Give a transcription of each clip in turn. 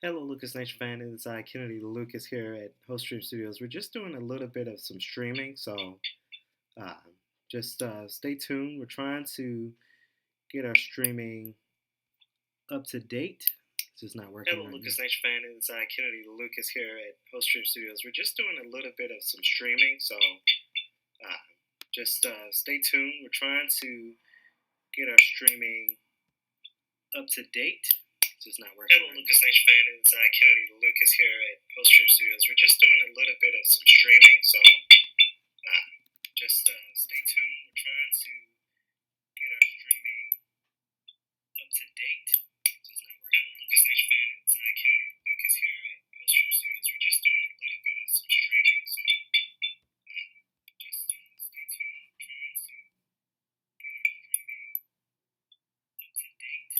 Hello, Lucas Nation fan. It's Kennedy Lucas here at Host Stream Studios. We're just doing a little bit of some streaming, so uh, just stay tuned. We're trying to get our streaming up to date. It's just not working. Hello, Lucas Nation fan. It's Kennedy Lucas here at Host Stream Studios. We're just doing a little bit of some streaming, so just stay tuned. We're trying to get our streaming up to date. It's just not working. Hello, Lucas Nation fan. It's Kennedy Lucas here at Post Stream Studios. We're just doing a little bit of some streaming, so just stay tuned. We're trying to get our streaming up to date. It's just not working. Hello, Lucas Nation fan. It's Kennedy Lucas here at Post Stream Studios. We're just doing a little bit of some streaming, so just stay tuned. We're trying to get our streaming up to date.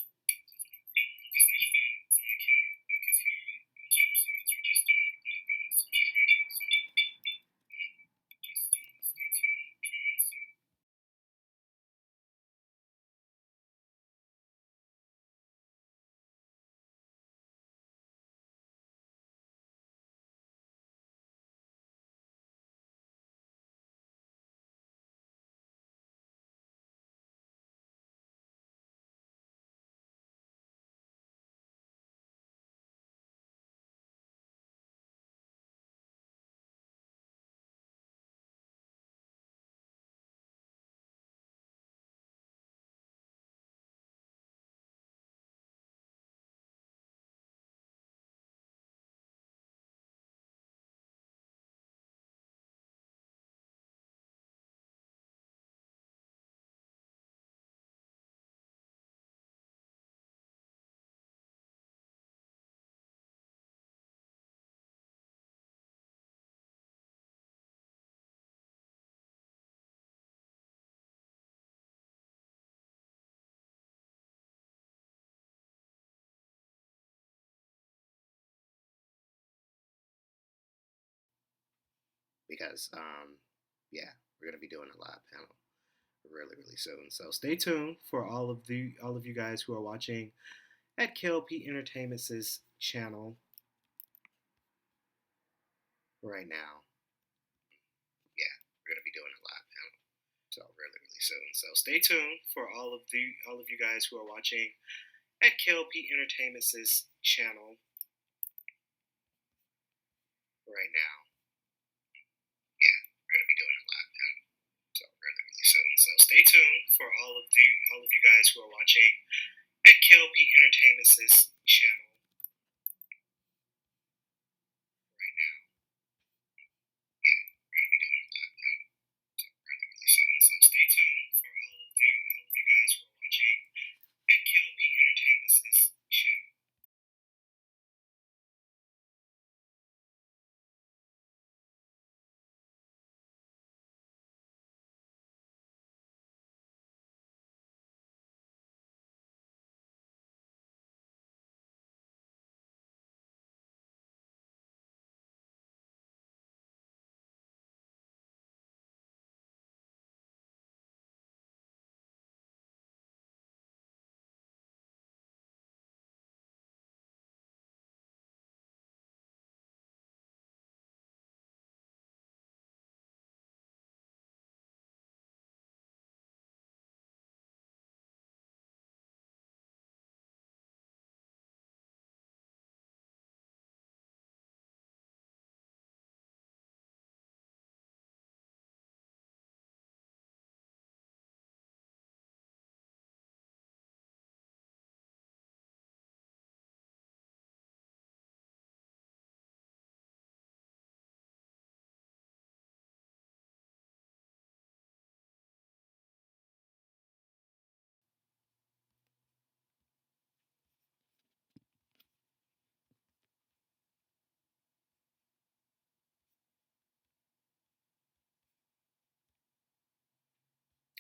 Because yeah, we're gonna be doing a live panel really soon. So stay tuned for all of you guys who are watching at K.L.P Entertainment's channel right now. Yeah, we're gonna be doing a live panel so really soon. So stay tuned for all of you guys who are watching at K.L.P Entertainment's channel right now. Yeah, we're gonna be doing a live panel so really soon. So stay tuned for all of you guys who are watching at K.L.P Entertainment's channel right now. Yeah, we're gonna be doing a live panel so really soon. So stay tuned for all of you guys who are watching at K.L.P Entertainment's channel.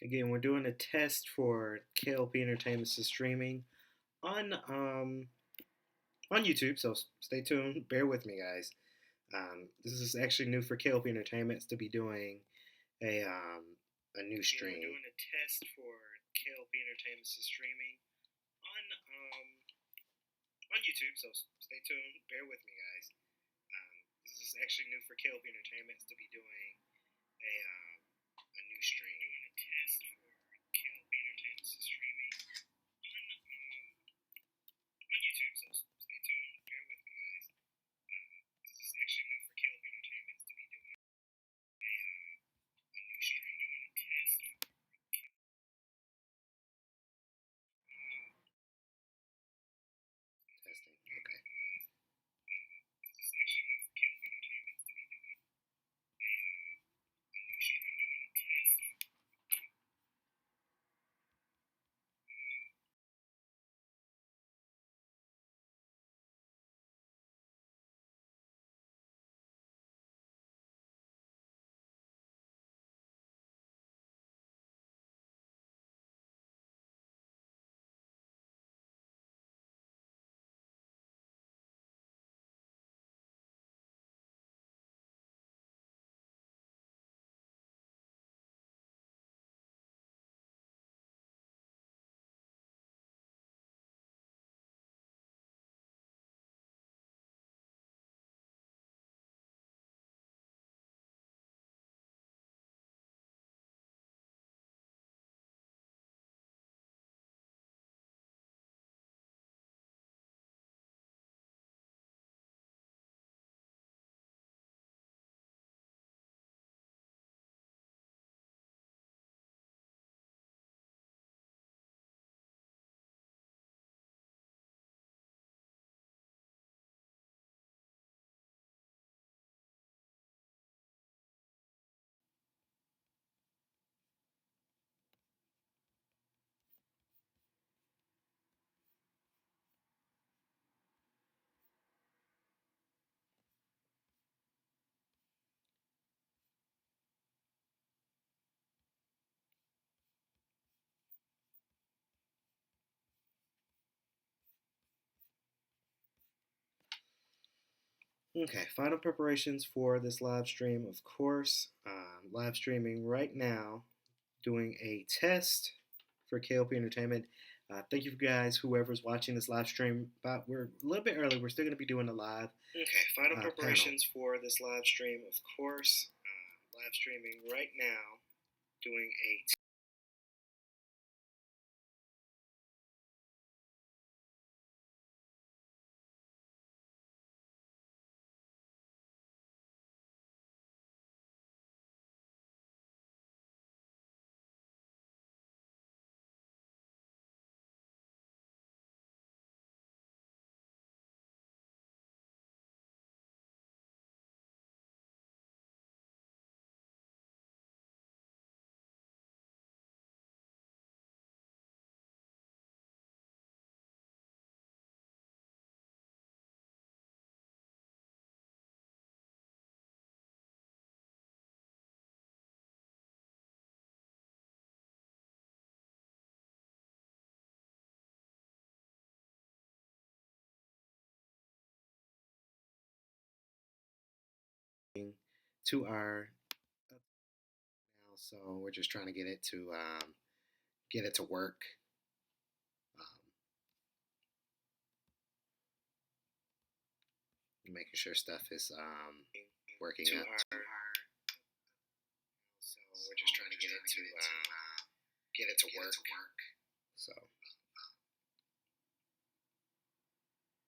Again, we're doing a test for K.L.P Entertainment's streaming on YouTube, so stay tuned. Bear with me, guys. This is actually new for K.L.P Entertainment to be doing a new stream. We're doing a test for K.L.P Entertainment's streaming on on YouTube. So stay tuned. Bear with me, guys. This is actually new for K.L.P Entertainment to be doing a new stream. Doing a test for K.L.P Entertainment streaming on YouTube. So stay tuned. Bear with me, guys. This is actually new for K.L.P Entertainment to be doing a new stream. Doing a test for testing. Okay. This is actually new for K.L.P Entertainment to be doing a new stream. Doing a test. Okay, final preparations for this live stream, of course. Live streaming right now, doing a test for K.L.P Entertainment. Thank you guys, whoever's watching this live stream. But we're a little bit early. We're still going to be doing a live. Okay, final preparations panel for this live stream, of course. Live streaming right now, doing a to our now, so we're just trying to get it to work. Making sure stuff is working out. So we're just trying to get it to work. So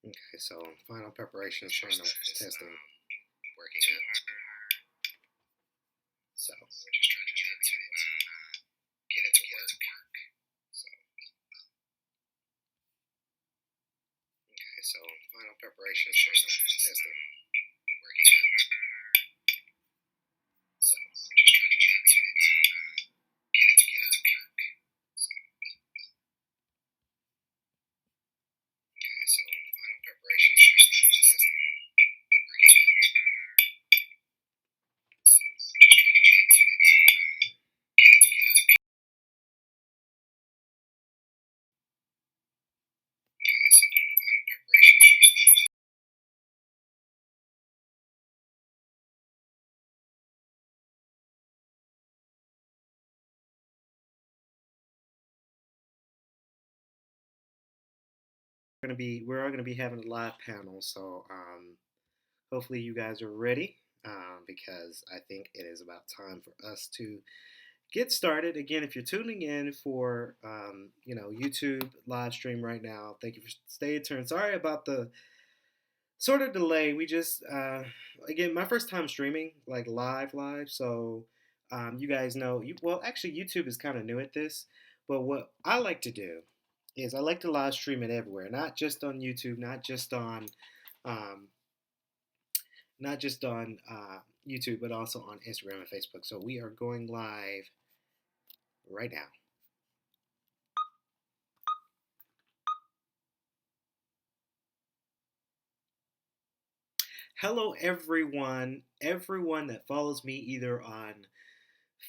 okay, so final preparations, final testing, working out. So we're just trying to get it to work. So okay, so final preparations, final testing, working out. So we're just trying to get it to work. So okay, so final preparations, final testing, working out. So we're just trying to get it to okay, so final preparations. we are gonna be having a live panel. So hopefully you guys are ready because I think it is about time for us to get started. Again, if you're tuning in for YouTube live stream right now, thank you for staying tuned. Sorry about the sort of delay. We just again, my first time streaming like live, so you guys know well actually YouTube is kind of new at this, but what I like to do is I like to live stream it everywhere, not just on YouTube, um, not just on YouTube, but also on Instagram and Facebook. So we are going live right now. Hello, everyone that follows me either on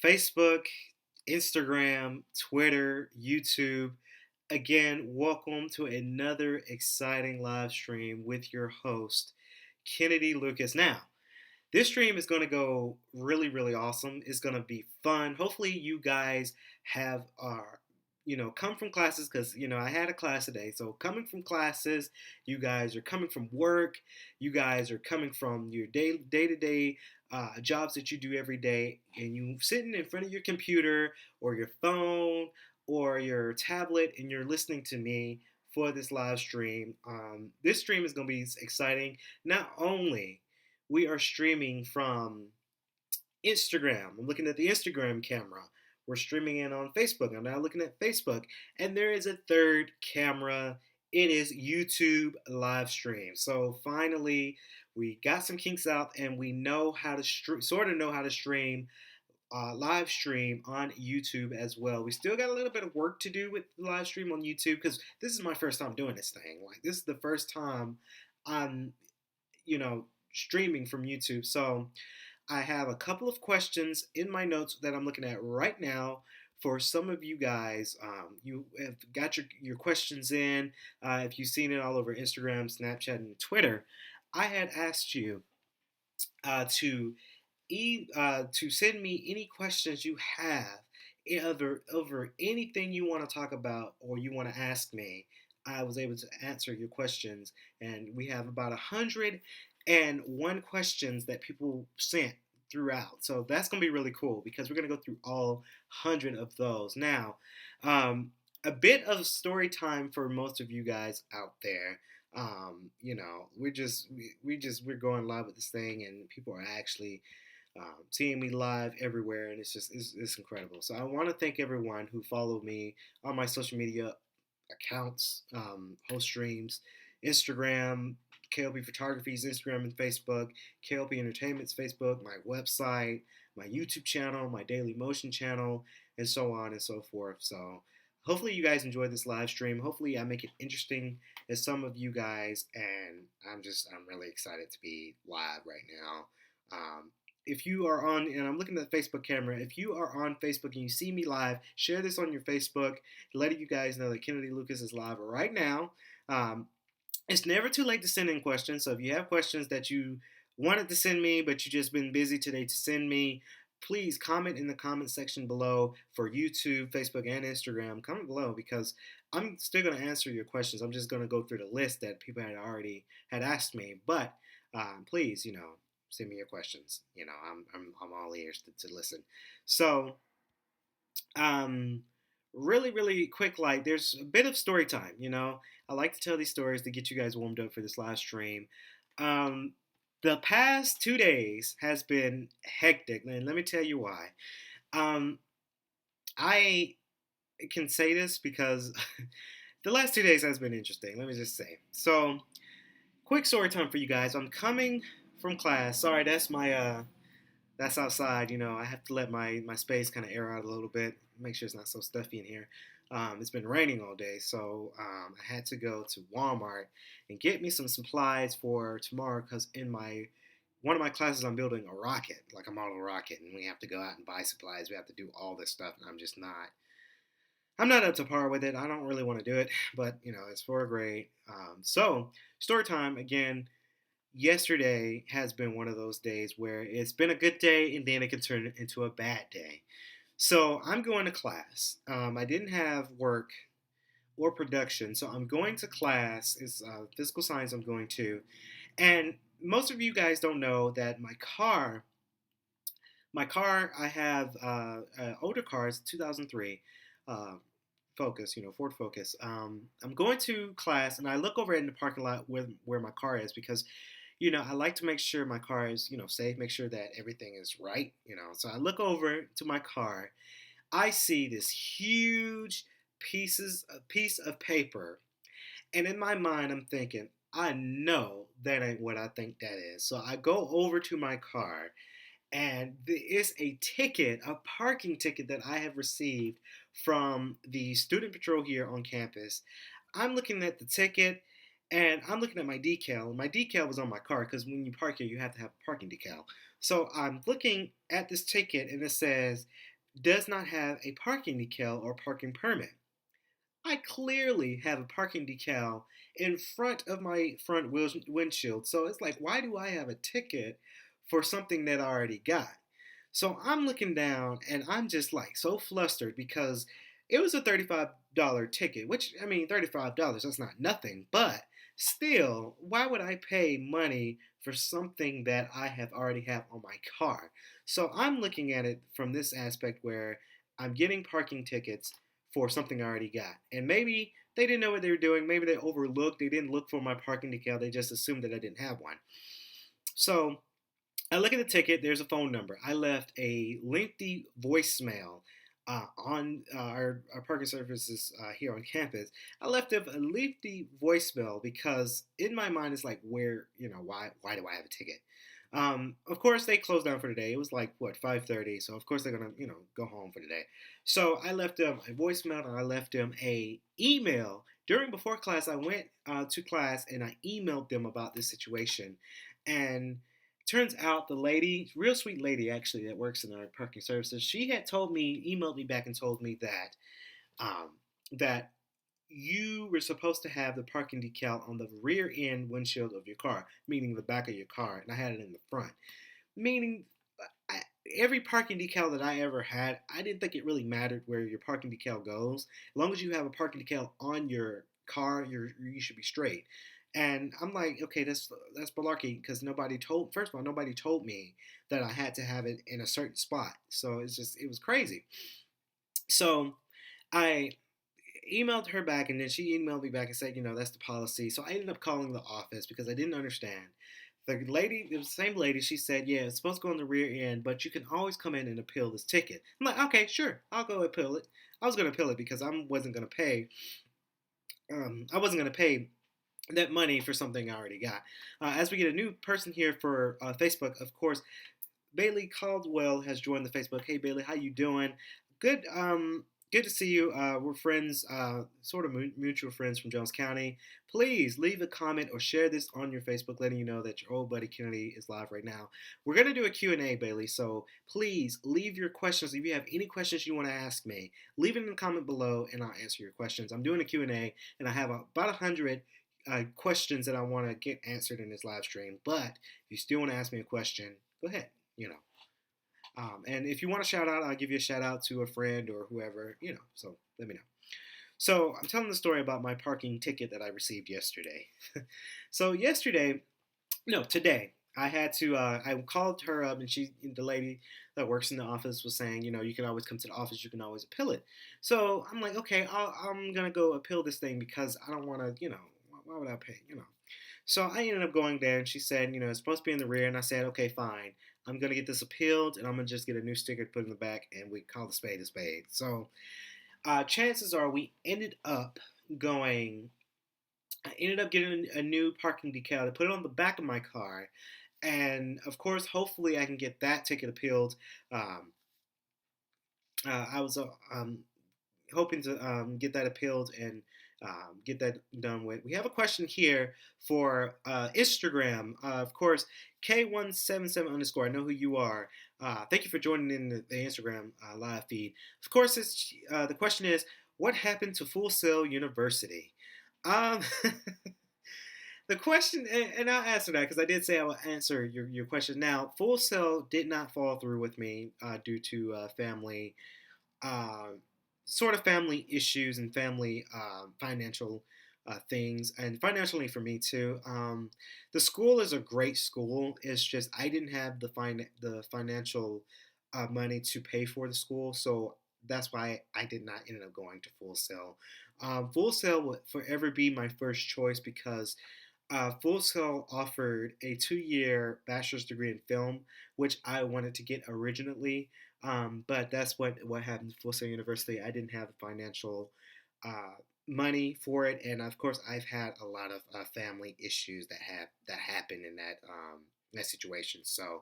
Facebook, Instagram, Twitter, YouTube. Again, welcome to another exciting live stream with your host, Kennedy Lucas. Now, this stream is going to go really, really awesome. It's going to be fun. Hopefully, you guys have come from classes because I had a class today. So coming from classes, you guys are coming from work. You guys are coming from your day to day jobs that you do every day, and you sitting in front of your computer or your phone or your tablet, and you're listening to me for this live stream. This stream is going to be exciting. Not only we are streaming from Instagram. I'm looking at the Instagram camera. We're streaming in on Facebook. I'm now looking at Facebook. And there is a third camera. It is YouTube live stream. So finally, we got some kinks out and we know how to sort of know how to stream live stream on YouTube as well. We still got a little bit of work to do with the live stream on YouTube because this is my first time doing this thing. Like this is the first time I'm, streaming from YouTube. So I have a couple of questions in my notes that I'm looking at right now for some of you guys. You have got your questions in. If you've seen it all over Instagram, Snapchat, and Twitter, I had asked you to send me any questions you have over anything you want to talk about or you want to ask me. I was able to answer your questions, and we have about 101 questions that people sent throughout. So that's going to be really cool because we're going to go through all 100 of those. Now, a bit of story time for most of you guys out there. We're going live with this thing, and people are actually seeing me live everywhere, and it's incredible. So I want to thank everyone who followed me on my social media accounts, host streams, Instagram, K.L.P Photography's Instagram and Facebook, K.L.P Entertainment's Facebook, my website, my YouTube channel, my Daily Motion channel, and so on and so forth. So hopefully you guys enjoy this live stream. Hopefully I make it interesting as some of you guys, and I'm really excited to be live right now. If you are on, and I'm looking at the Facebook camera, if you are on Facebook and you see me live, share this on your Facebook, letting you guys know that Kennedy Lucas is live right now. Um, it's never too late to send in questions. So if you have questions that you wanted to send me, but you just been busy today to send me, please comment in the comment section below for YouTube, Facebook, and Instagram. Comment below because I'm still going to answer your questions. I'm just going to go through the list that people had already had asked me. But please, send me your questions. I'm all ears to listen. So um, really, really quick, like there's a bit of story time. I like to tell these stories to get you guys warmed up for this live stream. Um, the past 2 days has been hectic, and let me tell you why. Um, I can say this because the last 2 days has been interesting. Let me just say. So, quick story time for you guys. I'm coming from class. Sorry, that's outside. I have to let my space kind of air out a little bit, make sure it's not so stuffy in here. It's been raining all day, so I had to go to Walmart and get me some supplies for tomorrow because in my one of my classes I'm building a rocket, like a model rocket, and we have to go out and buy supplies. We have to do all this stuff, and I'm not up to par with it. I don't really want to do it, but it's for a grade. So story time again. Yesterday has been one of those days where it's been a good day and then it can turn into a bad day. So I'm going to class. I didn't have work or production. So I'm going to class. It's physical science I'm going to. And most of you guys don't know that my car, I have older cars, 2003 uh, Focus, Ford Focus. I'm going to class and I look over in the parking lot where my car is because, I like to make sure my car is, safe, make sure that everything is right. So I look over to my car. I see this huge piece of paper, and in my mind, I'm thinking, I know that ain't what I think that is. So I go over to my car, and there is a ticket, a parking ticket that I have received from the student patrol here on campus. I'm looking at the ticket and I'm looking at my decal. My decal was on my car because when you park here, you have to have a parking decal. So I'm looking at this ticket and it says, does not have a parking decal or parking permit. I clearly have a parking decal in front of my front windshield. So it's like, why do I have a ticket for something that I already got? So I'm looking down and I'm just like so flustered because it was a $35 ticket, which, I mean, $35, that's not nothing. But still, why would I pay money for something that I have already have on my car? So I'm looking at it from this aspect where I'm getting parking tickets for something I already got. And maybe they didn't know what they were doing. Maybe they overlooked. They didn't look for my parking decal. They just assumed that I didn't have one. So I look at the ticket. There's a phone number. I left a lengthy voicemail on our parking services here on campus. I left a lengthy voicemail because in my mind it's like, why do I have a ticket? Of course, they closed down for the day. It was like what 5:30, so of course they're gonna go home for the day. So I left them a voicemail and I left them a email before class. I went to class and I emailed them about this situation, and turns out the lady, real sweet lady actually that works in our parking services, she had emailed me back and told me um, that you were supposed to have the parking decal on the rear end windshield of your car, meaning the back of your car, and I had it in the front. Meaning, I, every parking decal that I ever had, I didn't think it really mattered where your parking decal goes. As long as you have a parking decal on your car, you should be straight. And I'm like, okay, that's malarkey because first of all, nobody told me that I had to have it in a certain spot. So it was crazy. So I emailed her back and then she emailed me back and said, that's the policy. So I ended up calling the office because I didn't understand. The lady, it was the same lady, she said, yeah, it's supposed to go on the rear end, but you can always come in and appeal this ticket. I'm like, okay, sure, I'll go appeal it. I was going to appeal it because I wasn't going to pay that money for something I already got. As we get a new person here for Facebook, of course, Bailey Caldwell has joined the Facebook. Hey Bailey, how you doing? Good. Good to see you. We're friends, sort of mutual friends from Jones County. Please leave a comment or share this on your Facebook, letting you know that your old buddy Kennedy is live right now. We're gonna do a Q&A, Bailey. So please leave your questions. If you have any questions you want to ask me, leave it in the comment below, and I'll answer your questions. I'm doing a Q&A, and I have about 100 questions that I want to get answered in this live stream. But if you still want to ask me a question, go ahead. And if you want a shout out, I'll give you a shout out to a friend or whoever, so let me know. So I'm telling the story about my parking ticket that I received yesterday. So today, I had to, I called her up and the lady that works in the office was saying, you can always come to the office, you can always appeal it. So I'm like, okay, I'm going to go appeal this thing because I don't want to, why would I pay. So I ended up going there and she said, it's supposed to be in the rear. And I said, okay, fine. I'm going to get this appealed and I'm going to just get a new sticker to put in the back and we call the spade a spade. So chances are I ended up getting a new parking decal to put it on the back of my car. And of course, hopefully I can get that ticket appealed. Um, I was hoping to get that appealed and get that done with. We have a question here for Instagram. Of course, K177 underscore. I know who you are. Thank you for joining in the Instagram live feed. Of course, the question is, what happened to Full Sail University? Um, the question, and I'll answer that because I did say I will answer your question. Now, Full Sail did not fall through with me due to family uh, sort of family issues and family financial things, and financially for me too. The school is a great school. It's just I didn't have the financial money to pay for the school, so that's why I did not end up going to Full Sail. Full Sail would forever be my first choice because Full Sail offered a 2-year bachelor's degree in film, which I wanted to get originally. But that's what happened to Full Sail University. I didn't have the financial uh, money for it, and of course, I've had a lot of family issues that happened in that situation. So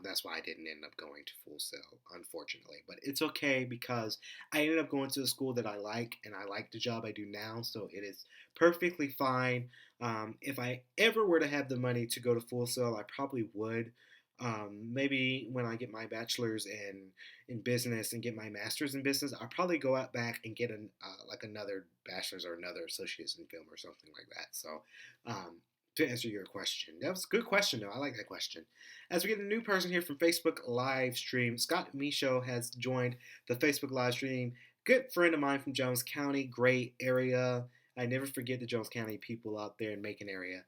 that's why I didn't end up going to Full Sail, unfortunately. But it's okay because I ended up going to a school that I like, and I like the job I do now, so it is perfectly fine. If I ever were to have the money to go to Full Sail, I probably would. Maybe when I get my bachelor's in business and get my master's in business, I'll probably go out back and get like another bachelor's or another associate's in film or something like that. So, to answer your question, that was a good question though. I like that question. As we get a new person here from Facebook live stream, Scott Micho has joined the Facebook live stream. Good friend of mine from Jones County, great area. I never forget the Jones County people out there in Macon area.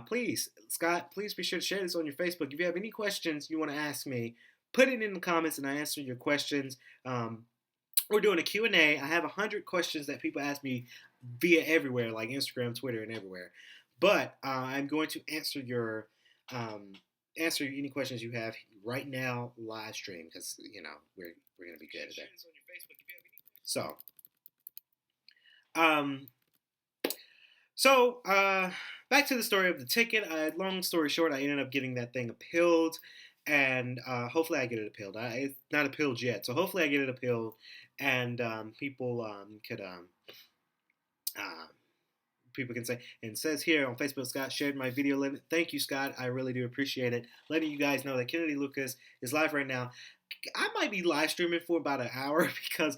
Please, Scott, please be sure to share this on your Facebook. If you have any questions you want to ask me, put it in the comments and I answer your questions. We're doing a Q&A. I have 100 questions that people ask me via everywhere, like Instagram, Twitter, and everywhere. But I'm going to um, answer any questions you have right now live stream because we're gonna be good at that. So um, So, back to the story of the ticket. Long story short, I ended up getting that thing appealed, and hopefully I get it appealed. It's not appealed yet, so hopefully I get it appealed, and uh, people can say. And it says here on Facebook, Scott shared my video limit. Thank you, Scott. I really do appreciate it. Letting you guys know that Kennedy Lucas is live right now. I might be live streaming for about an hour because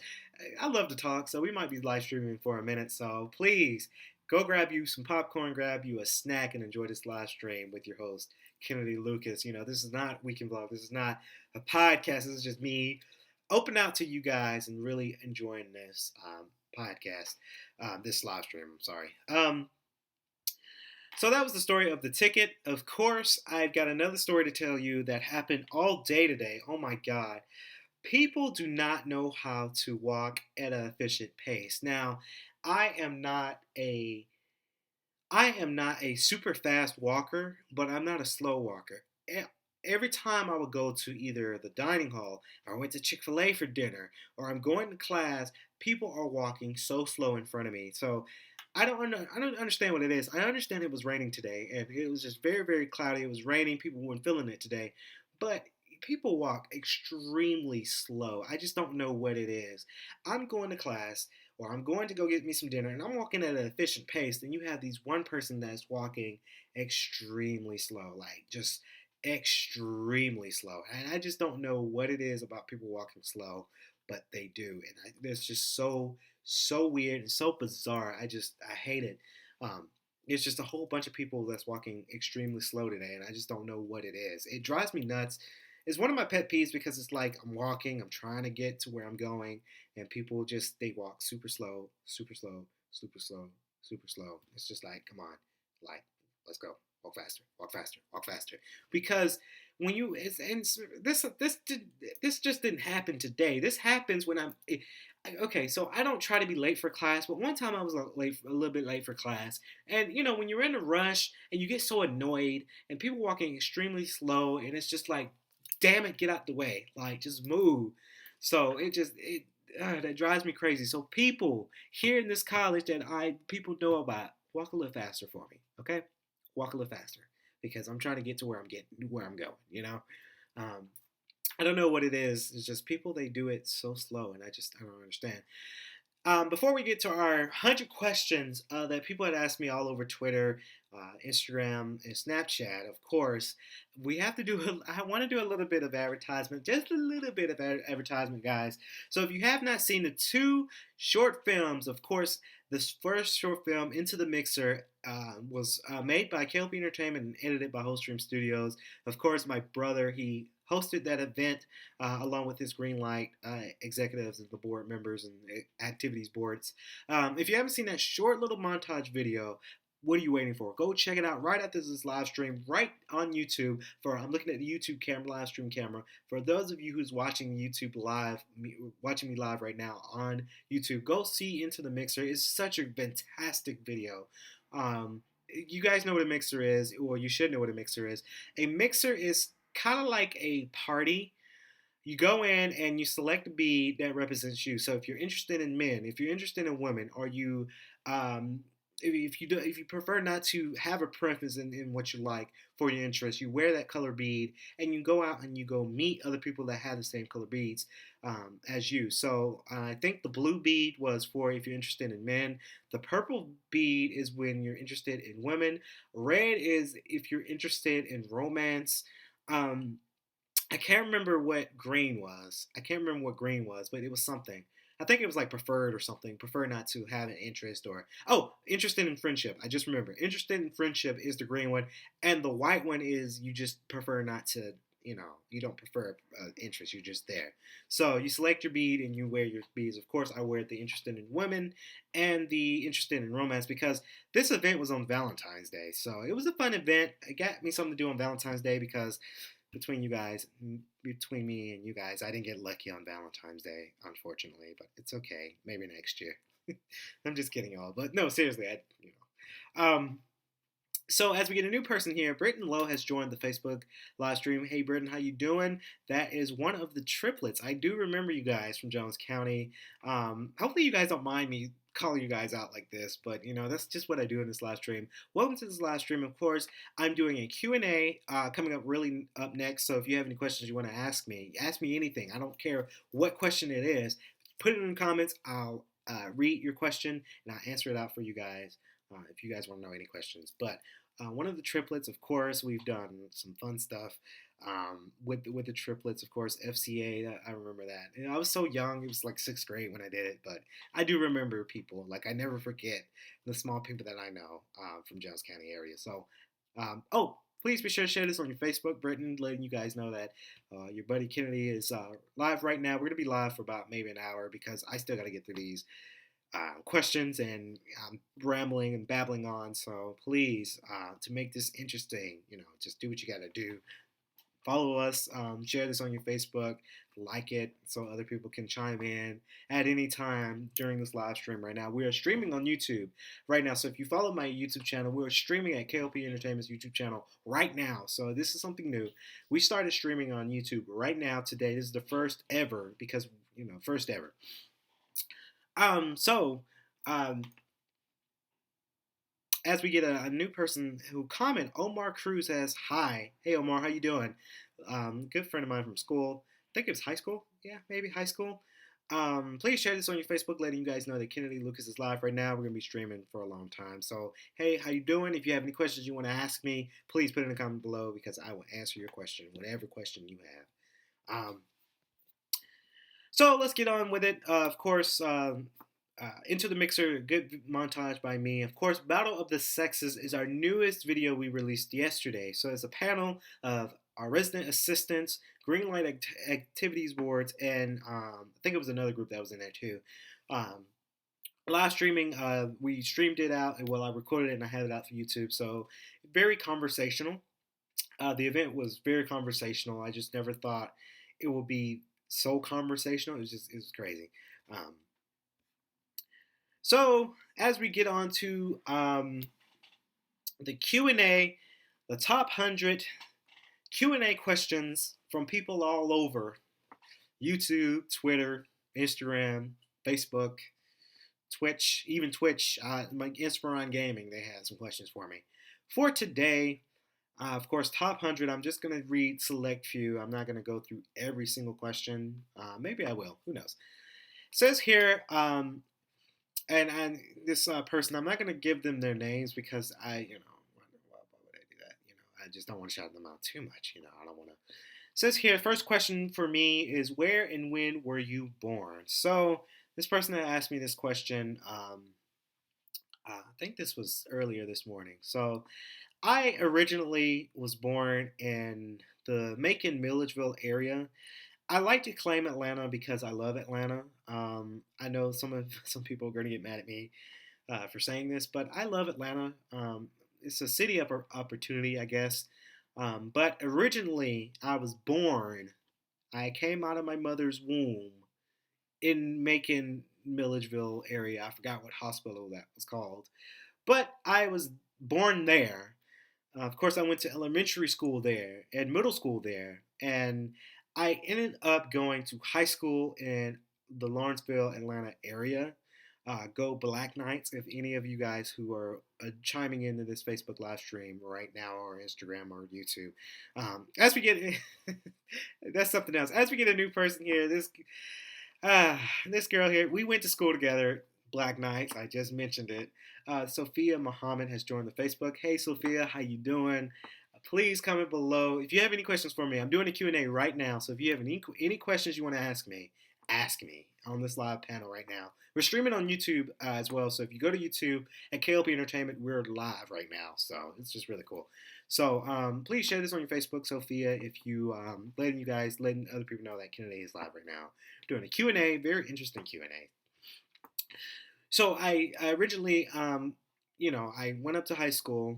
I love to talk, so we might be live streaming for a minute. So please go grab you some popcorn, grab you a snack, and enjoy this live stream with your host, Kennedy Lucas. This is not Weekend Vlog. This is not a podcast. This is just me open out to you guys and really enjoying this podcast, this live stream. I'm sorry. So that was the story of the ticket. Of course, I've got another story to tell you that happened all day today. Oh my God. People do not know how to walk at an efficient pace. Now, I am not a I am not a super fast walker, but I'm not a slow walker. Every time I would go to either the dining hall, or I went to Chick-fil-A for dinner, or I'm going to class, people are walking so slow in front of me. So I don't understand what it is. I understand it was raining today, and it was just very, very cloudy. It was raining. People weren't feeling it today. But people walk extremely slow. I just don't know what it is. I'm going to class or I'm going to go get me some dinner and I'm walking at an efficient pace, then you have these one person that's walking extremely slow, like just extremely slow. And I just don't know what it is about people walking slow, but they do. And it's just so weird and so bizarre. I hate it. Um, it's just a whole bunch of people that's walking extremely slow today, and I just don't know what it is. It drives me nuts. It's one of my pet peeves because it's like I'm walking, I'm trying to get to where I'm going, and people just they walk super slow, super slow, super slow, super slow. It's just like, come on, like let's go, walk faster, walk faster, walk faster. Because when you it's and this just didn't happen today. This happens when okay. So I don't try to be late for class, but one time I was a little bit late for class, and when you're in a rush and you get so annoyed and people walking extremely slow, and it's just like, damn it, get out the way, like just move. So it that drives me crazy. So people here in this college that people know about, walk a little faster for me, okay? Walk a little faster because I'm trying to get to where I'm going. Um, I don't know what it is. It's just people they do it so slow, and I don't understand. Before we get to our 100 questions that people had asked me all over Twitter, Instagram, and Snapchat, of course, we have to do. I want to do a little bit of advertisement, just a little bit of advertisement, guys. So if you have not seen the two short films, of course, this first short film, Into the Mixer, was made by K.L.P Entertainment and edited by Whole Stream Studios. Of course, my brother, he hosted that event along with his green light executives and the board members and activities boards. If you haven't seen that short little montage video, what are you waiting for? Go check it out right after this live stream, right on YouTube. For I'm looking at the YouTube camera, live stream camera. For those of you who's watching YouTube live, watching me live right now on YouTube, go see Into the Mixer. It's such a fantastic video. You guys know what a mixer is, or you should know what a mixer is. A mixer is kind of like a party. You go in and you select a bead that represents you. So if you're interested in men, if you're interested in women, or you um, if you prefer not to have a preference in what you like for your interest, you wear that color bead and you go out and you go meet other people that have the same color beads as you. So I think the blue bead was for if you're interested in men. The purple bead is when you're interested in women. Red is if you're interested in romance. Um, I can't remember what green was. I can't remember what green was, but it was something. I think it was like preferred or something. Prefer not to have an interest or interested in friendship. I just remember interested in friendship is the green one, and the white one is you just prefer not to. You don't prefer interest. You're just there. So you select your bead and you wear your beads. Of course, I wear the interested in women and the interested in romance because this event was on Valentine's Day. So it was a fun event. It got me something to do on Valentine's Day because between you guys, between me and you guys, I didn't get lucky on Valentine's Day, unfortunately, but it's okay. Maybe next year. I'm just kidding, y'all. But no, seriously, so as we get a new person here, Britton Lowe has joined the Facebook live stream. Hey, Britton, how you doing? That is one of the triplets. I do remember you guys from Jones County. Hopefully you guys don't mind me calling you guys out like this, but that's just what I do in this live stream. Welcome to this live stream. Of course, I'm doing a Q&A coming up next. So if you have any questions you want to ask me anything. I don't care what question it is. Put it in the comments. I'll read your question and I'll answer it out for you guys. If you guys want to know any questions. But one of the triplets, of course, we've done some fun stuff with the triplets, of course, FCA. I remember that. And I was so young; it was like sixth grade when I did it, but I do remember people. Like I never forget the small people that I know from Jones County area. So, please be sure to share this on your Facebook, Britain, letting you guys know that your buddy Kennedy is live right now. We're gonna be live for about maybe an hour because I still got to get through these questions and rambling and babbling on. So please, to make this interesting, just do what you got to do. Follow us, share this on your Facebook, like it so other people can chime in at any time during this live stream right now. We are streaming on YouTube right now. So if you follow my YouTube channel, we're streaming at K.L.P Entertainment's YouTube channel right now. So this is something new. We started streaming on YouTube right now today. This is the first ever because, first ever. So, as we get a new person who comment, Omar Cruz says, hi. Hey, Omar, how you doing? Good friend of mine from school. I think it was high school. Yeah, maybe high school. Please share this on your Facebook, letting you guys know that Kennedy Lucas is live right now. We're going to be streaming for a long time. So, hey, how you doing? If you have any questions you want to ask me, please put it in the comment below because I will answer your question, whatever question you have. So let's get on with it. Of course, Into the Mixer, good montage by me. Of course, Battle of the Sexes is our newest video we released yesterday. So it's a panel of our resident assistants, Greenlight Activities Boards, and I think it was another group that was in there too. Live streaming, we streamed it out, and I recorded it and I had it out for YouTube. So very conversational. The event was very conversational. I just never thought it would be so conversational. It was crazy. So as we get on to the Q&A, the top 100 Q&A questions from people all over YouTube, Twitter, Instagram, Facebook, Twitch, even Twitch, my Inspiron Gaming, they had some questions for me. For today, of course, top 100, I'm just going to read select few. I'm not going to go through every single question. Maybe I will. Who knows? It says here, and this person, I'm not going to give them their names because why would I do that? I just don't want to shout them out too much. I don't want to. It says here, first question for me is where and when were you born? So this person that asked me this question, I think this was earlier this morning. So I originally was born in the Macon Milledgeville area. I like to claim Atlanta because I love Atlanta. I know some people are going to get mad at me for saying this, but I love Atlanta. It's a city of opportunity, I guess. But originally, I came out of my mother's womb in Macon, Milledgeville area. I forgot what hospital that was called, but I was born there. Of course, I went to elementary school there and middle school there, and I ended up going to high school in the Lawrenceville, Atlanta area. Go Black Knights! If any of you guys who are chiming into this Facebook live stream right now, or Instagram, or YouTube, as we get that's something else. As we get a new person here, uh, this girl here, we went to school together, Black Knights. I just mentioned it. Sophia Muhammad has joined the Facebook. Hey, Sophia, how you doing? Please comment below if you have any questions for me. I'm doing a Q&A right now, so if you have any questions you want to ask me on this live panel right now. We're streaming on YouTube as well, so if you go to YouTube at K.L.P Entertainment, we're live right now, so it's just really cool. So please share this on your Facebook, Sophia, if you letting other people know that Kennedy is live right now, doing a Q&A, very interesting Q&A. So I originally, I went up to high school,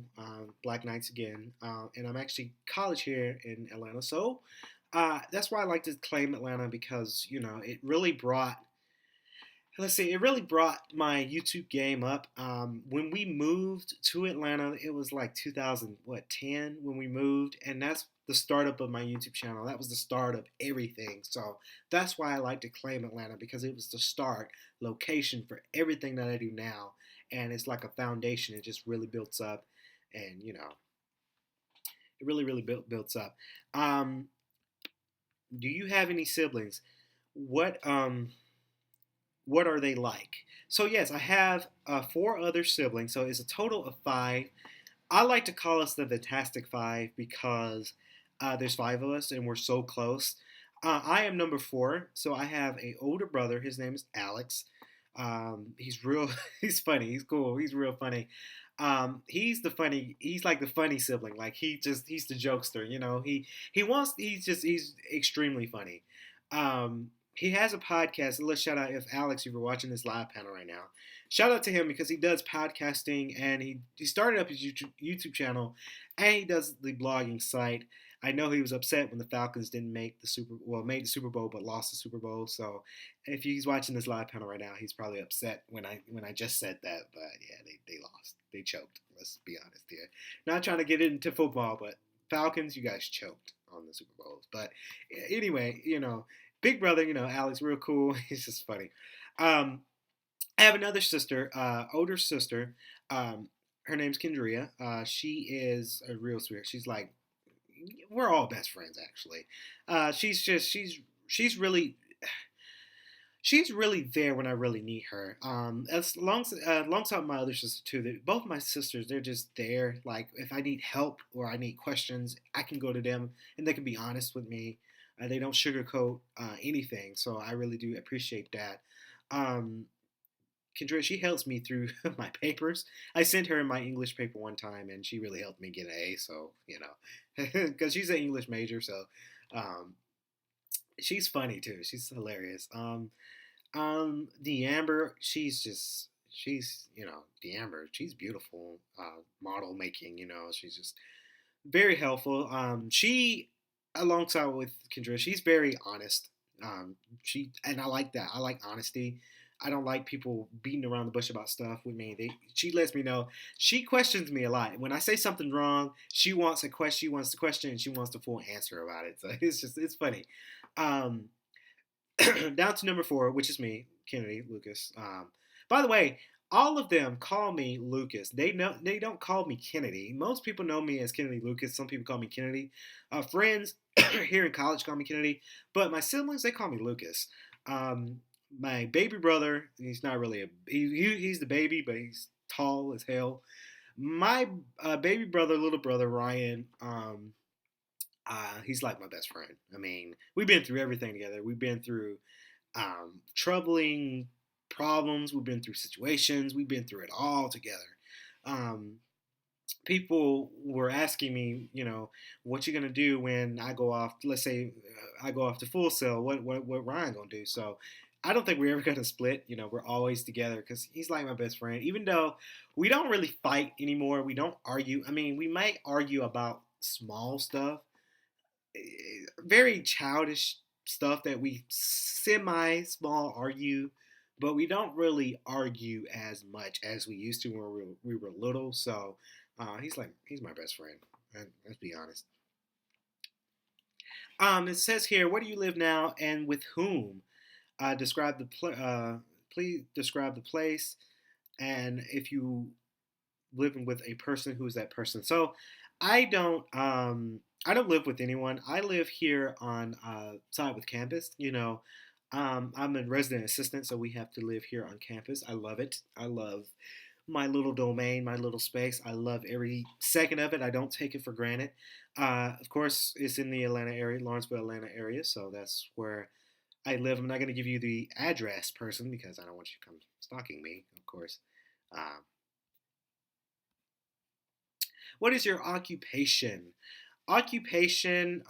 Black Knights again, and I'm actually college here in Atlanta. So that's why I like to claim Atlanta because it really brought. Let's see, it really brought my YouTube game up. When we moved to Atlanta, it was like 2010 when we moved, and that's the startup of my YouTube channel. That was the start of everything. So that's why I like to claim Atlanta because it was the start location for everything that I do now, and it's like a foundation. It just really builds up, and it really builds up. Um, do you have any siblings? What what are they like? So yes, I have four other siblings, so it's a total of five. I like to call us the Fantastic Five because there's five of us and we're so close. I am number four, so I have a older brother. His name is Alex. He's real. He's funny. He's cool. He's real funny. He's the funny. He's like the funny sibling. Like he's the jokester. He's extremely funny. He has a podcast. Let's shout out if Alex, if you're watching this live panel right now, shout out to him because he does podcasting and he started up his YouTube channel and he does the blogging site. I know he was upset when the Falcons didn't make made the Super Bowl but lost the Super Bowl. So if he's watching this live panel right now, he's probably upset when I just said that. But yeah, they lost. They choked. Let's be honest here. Not trying to get into football, but Falcons, you guys choked on the Super Bowls. But anyway, Big brother, Alex, real cool. He's just funny. Um, I have another sister, older sister. Her name's Kendria. She is a real sweetheart. She's like, we're all best friends actually. She's really there when I really need her. Alongside my other sister too. Both my sisters, they're just there. Like if I need help or I need questions, I can go to them and they can be honest with me. They don't sugarcoat anything, so I really do appreciate that. Um, Kendra, she helps me through my papers. I sent her my English paper one time, and she really helped me get an A. So because she's an English major, so um, she's funny too. She's hilarious. D'Amber, D'Amber. She's beautiful. Model making. She's just very helpful. She, alongside with Kendra, she's very honest. I like that. I like honesty. I don't like people beating around the bush about stuff with me. She lets me know. She questions me a lot. When I say something wrong, she wants a question. She wants the question, and she wants the full answer about it. So it's funny. Um, Down to number four, which is me, Kennedy Lucas. By the way, all of them call me Lucas. They don't call me Kennedy. Most people know me as Kennedy Lucas. Some people call me Kennedy. Friends here in college call me Kennedy, but my siblings they call me Lucas. My baby brother, he's not really he's the baby, but he's tall as hell. My baby brother, little brother Ryan. He's like my best friend. I mean, we've been through everything together. We've been through troubling problems. We've been through situations. We've been through it all together. Um, people were asking me, what you gonna do when I go off? Let's say I go off to Full Sail. What Ryan gonna do? So I don't think we're ever gonna split. We're always together because he's like my best friend. Even though we don't really fight anymore, we don't argue. I mean, we might argue about small stuff, very childish stuff that we semi small argue, but we don't really argue as much as we used to when we were little. So he's my best friend. And let's be honest. It says here, where do you live now and with whom? Describe the please describe the place, and if you living with a person, who's that person? So I don't live with anyone. I live here on side with campus. I'm a resident assistant, so we have to live here on campus. I love it. I love my little domain, my little space. I love every second of it. I don't take it for granted. Of course, it's in the Atlanta area, Lawrenceville, Atlanta area, so that's where I live. I'm not going to give you the address, person, because I don't want you to come stalking me, of course. Uh, what is your occupation? Occupation,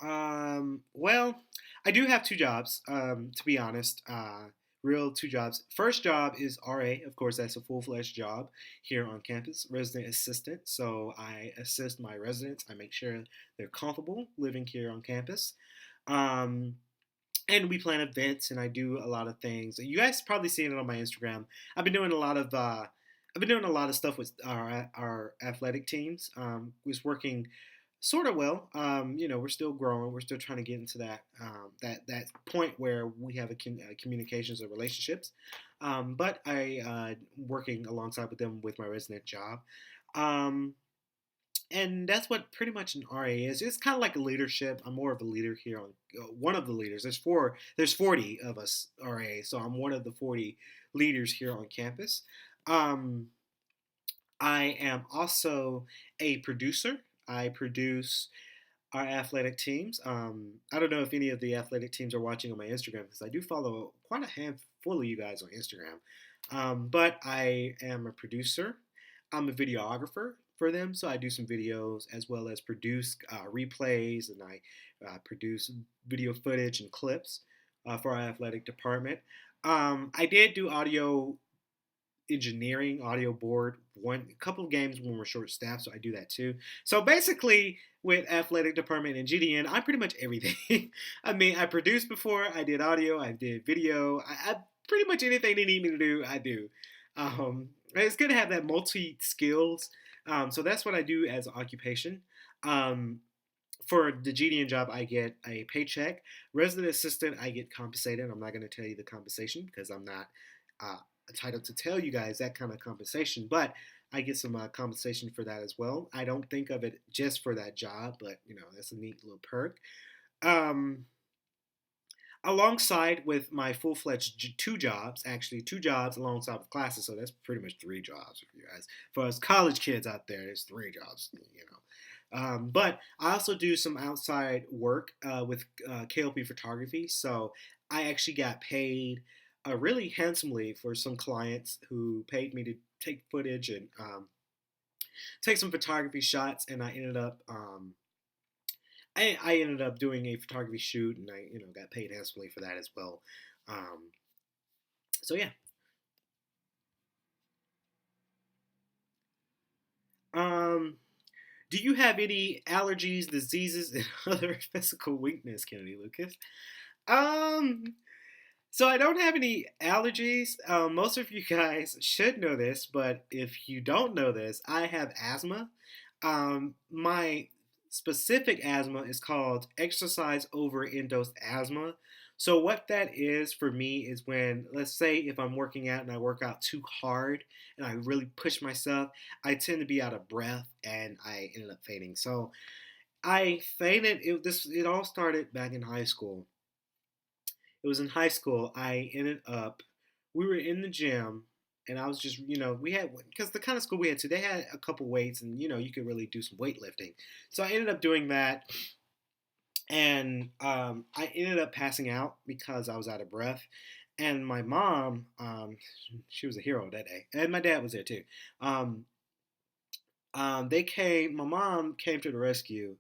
well, I do have two jobs, to be honest. Real two jobs. First job is RA. Of course, that's a full-fledged job here on campus. Resident assistant. So I assist my residents. I make sure they're comfortable living here on campus. Um, and we plan events, and I do a lot of things. You guys probably seen it on my Instagram. I've been doing a lot of stuff with our athletic teams. Was working sort of well. We're still growing. We're still trying to get into that point where we have communications and relationships. But I working alongside with them with my resident job. Um, and that's what pretty much an RA is. It's kind of like a leadership. I'm more of a leader here on one of the leaders. There's 40 of us RA, so I'm one of the 40 leaders here on campus. Um, I am also a producer. I produce our athletic teams. I don't know if any of the athletic teams are watching on my Instagram because I do follow quite a handful of you guys on Instagram. But I am a producer. I'm a videographer for them, so I do some videos as well as produce replays, and I produce video footage and clips for our athletic department. I did do audio engineering, audio board, one a couple of games when we're short staffed, so I do that too. So basically, with athletic department and GDN, I'm pretty much everything. I mean, I produced before, I did audio, I did video, I pretty much anything they need me to do, I do. It's good to have that multi skills. So that's what I do as an occupation. Um, for the GDN job, I get a paycheck. Resident assistant, I get compensated. I'm not going to tell you the compensation because I'm not uh, entitled to tell you guys that kind of compensation, but I get some compensation for that as well. I don't think of it just for that job, but that's a neat little perk. Um, Alongside with my full-fledged two jobs, actually two jobs alongside with classes, so that's pretty much three jobs for you guys. For us college kids out there, there's three jobs. But I also do some outside work with K.L.P photography, so I actually got paid really handsomely for some clients who paid me to take footage and take some photography shots, and I ended up doing a photography shoot, and I got paid handsomely for that as well. Um, so yeah. Um, do you have any allergies, diseases, and other physical weakness, Kennedy Lucas? Um, so I don't have any allergies. Most of you guys should know this, but if you don't know this, I have asthma. My specific asthma is called exercise overdose asthma. So what that is for me is when, let's say, if I'm working out and I work out too hard and I really push myself, I tend to be out of breath and I ended up fainting. So I fainted. It all started back in high school. It was in high school. We were in the gym, and I was just, we had, because the kind of school we had to, they had a couple weights, and, you could really do some weightlifting. So I ended up doing that, and I ended up passing out because I was out of breath. And my mom, she was a hero that day, and my dad was there too. Um, They came. My mom came to the rescue,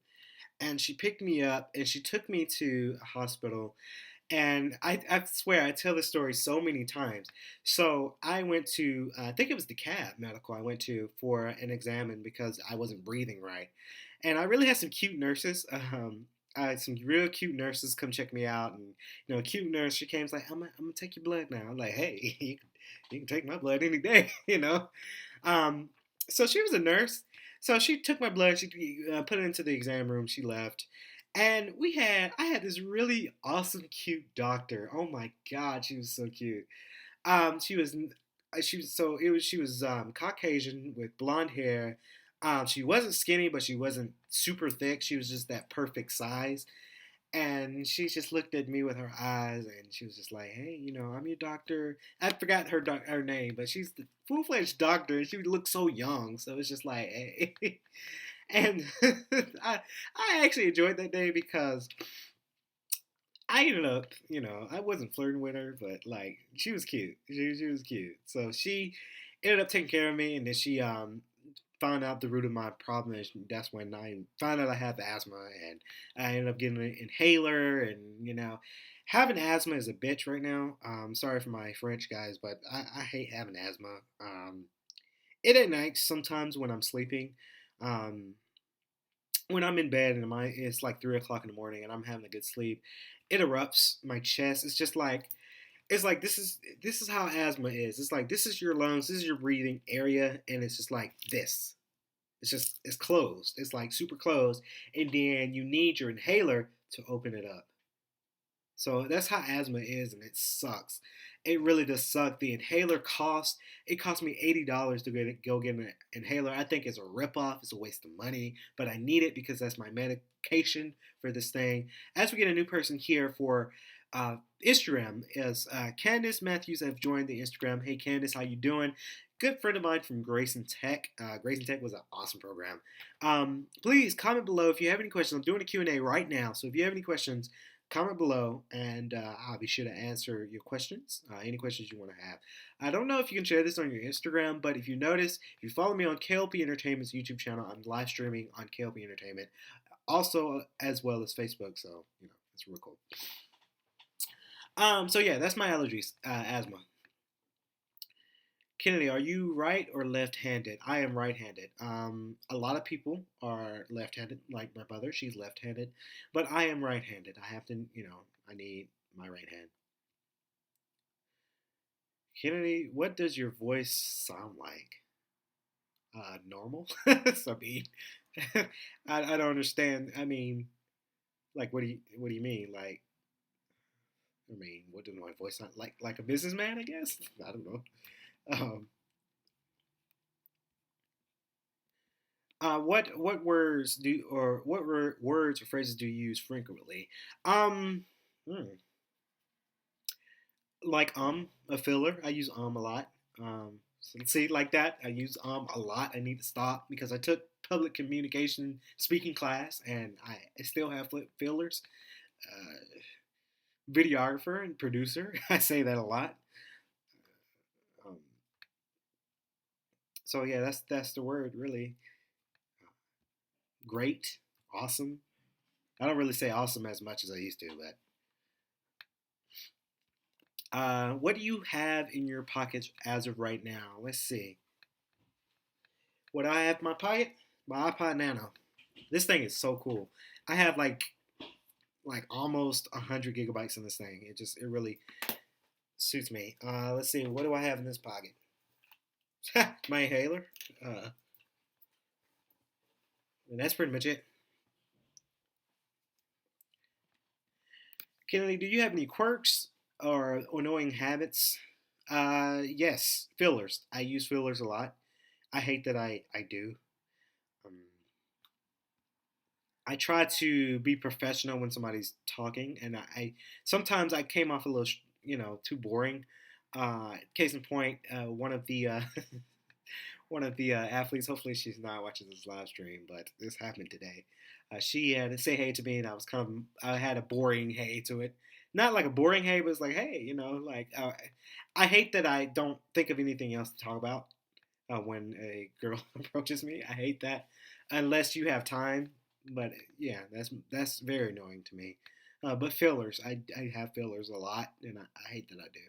and she picked me up and she took me to a hospital. And I swear I tell this story so many times. So I went to I think it was the K.L.P medical I went to for an exam because I wasn't breathing right, and I really had some cute nurses. I had some real cute nurses come check me out, and a cute nurse she came and was like, I'm gonna take your blood now. I'm like, hey, you can take my blood any day, Um, so she was a nurse. So she took my blood. She put it into the exam room. She left, and I had this really awesome, cute doctor. Oh my God, she was so cute. She was she was Caucasian with blonde hair. She wasn't skinny, but she wasn't super thick. She was just that perfect size. And she just looked at me with her eyes, and she was just like, "Hey, I'm your doctor." I forgot her name, but she's the full fledged doctor, and she looked so young. So it's just like, hey, and I I actually enjoyed that day because I ended up, I wasn't flirting with her, but like she was cute. She was cute. So she ended up taking care of me, and then she found out the root of my problem. And that's when I found out I have asthma, and I ended up getting an inhaler. And having asthma is a bitch right now. Sorry for my French guys, but I hate having asthma. It at night sometimes when I'm sleeping. Um, when I'm in bed and it's like 3 o'clock in the morning and I'm having a good sleep, it erupts my chest. It's like this is how asthma is. It's like this is your lungs, this is your breathing area, and it's just like this. It's closed. It's like super closed, and then you need your inhaler to open it up. So that's how asthma is, and it sucks. It really does suck. The inhaler it cost me $80 to go get an inhaler. I think it's a ripoff. It's a waste of money, but I need it because that's my medication for this thing. As we get a new person here for Instagram, as Candace Matthews have joined the Instagram. Hey Candace, how you doing? Good friend of mine from Grayson Tech. Grayson Tech was an awesome program. Please comment below if you have any questions. I'm doing a Q&A right now, so if you have any questions, comment below, and I'll be sure to answer your questions, any questions you want to have. I don't know if you can share this on your Instagram, but if you notice, if you follow me on K.L.P Entertainment's YouTube channel, I'm live streaming on K.L.P Entertainment, also as well as Facebook, so it's real cool. So yeah, that's my allergies, asthma. Kennedy, are you right or left-handed? I am right-handed. A lot of people are left-handed, like my mother. She's left-handed, but I am right-handed. I have to, I need my right hand. Kennedy, what does your voice sound like? Normal? So, I mean, I don't understand. I mean, like, what do you mean? Like, I mean, what does my voice sound like? Like a businessman, I guess. I don't know. Um, what words do or words or phrases do you use frequently? Um, hmm, like a filler. I use a lot. So let's see, like that. I use a lot. I need to stop because I took public communication speaking class and I still have fillers. Uh, Videographer and producer. I say that a lot. Um, so yeah, that's the word really. Great, awesome. I don't really say awesome as much as I used to, but what do you have in your pockets as of right now? Let's see. What I have in my pocket? My iPod Nano. This thing is so cool. I have like almost 100 gigabytes in this thing. It really suits me. Let's see. What do I have in this pocket? My inhaler. And that's pretty much it. Kennedy, do you have any quirks or annoying habits? Yes, fillers. I use fillers a lot. I hate that I do. Um, I try to be professional when somebody's talking, and I sometimes I came off a little, too boring. Case in point, one of the one of the athletes. Hopefully, she's not watching this live stream, but this happened today. She had to say hey to me, and I had a boring hey to it. Not like a boring hey, but it's like hey, like I hate that I don't think of anything else to talk about. when a girl approaches me. I hate that unless you have time. But yeah, that's very annoying to me. But fillers, I have fillers a lot, and I hate that I do.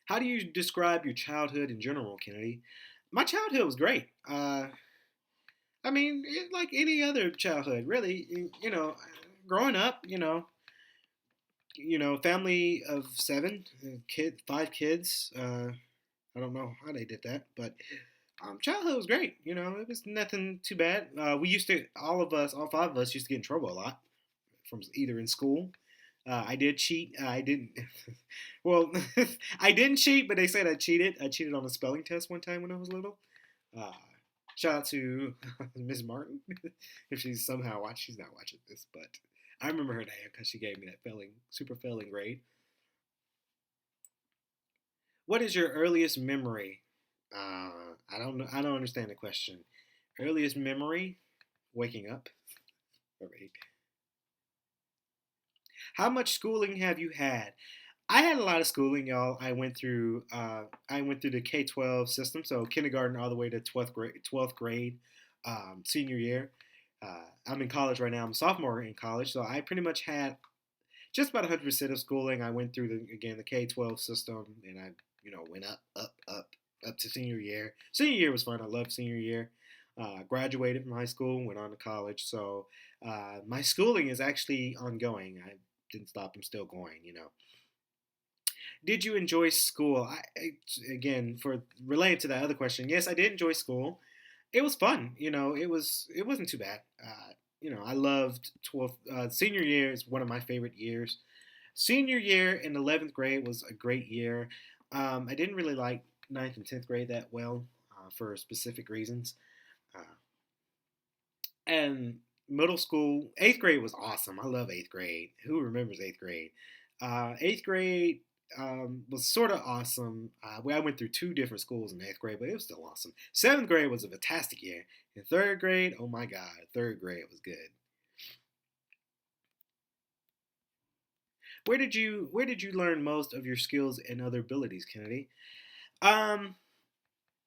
How do you describe your childhood in general, Kennedy? My childhood was great. I mean, like any other childhood, really. Growing up, family of seven, five kids. I don't know how they did that, but childhood was great. It was nothing too bad. We used to, all five of us, used to get in trouble a lot from either in school. I did cheat. I didn't. Well, I didn't cheat, but they said I cheated. I cheated on a spelling test one time when I was little. Uh, Shout out to Miss Martin if she's somehow watching. She's not watching this, but I remember her name because she gave me that super failing grade. What is your earliest memory? I don't know. I don't understand the question. Earliest memory? Waking up. All right. How much schooling have you had? I had a lot of schooling, y'all. I went through the K-12 system, so kindergarten all the way to 12th grade, senior year. I'm in college right now. I'm a sophomore in college, so I pretty much had just about 100% of schooling. I went through the K-12 system, and I went up to senior year. Senior year was fun. I loved senior year. Graduated from high school, went on to college. So my schooling is actually ongoing. I didn't stop. I'm still going. Did you enjoy school? Again, for related to that other question, yes, I did enjoy school. It was fun. It wasn't too bad. I loved 12th. Senior year is one of my favorite years. Senior year in 11th grade was a great year. I didn't really like ninth and 10th grade that well for specific reasons. Uh, and middle school, 8th grade was awesome. I love 8th grade. Who remembers 8th grade? 8th grade was sort of awesome. I went through two different schools in 8th grade, but it was still awesome. 7th grade was a fantastic year. In 3rd grade, oh my God, 3rd grade was good. Where did you learn most of your skills and other abilities, Kennedy? Um,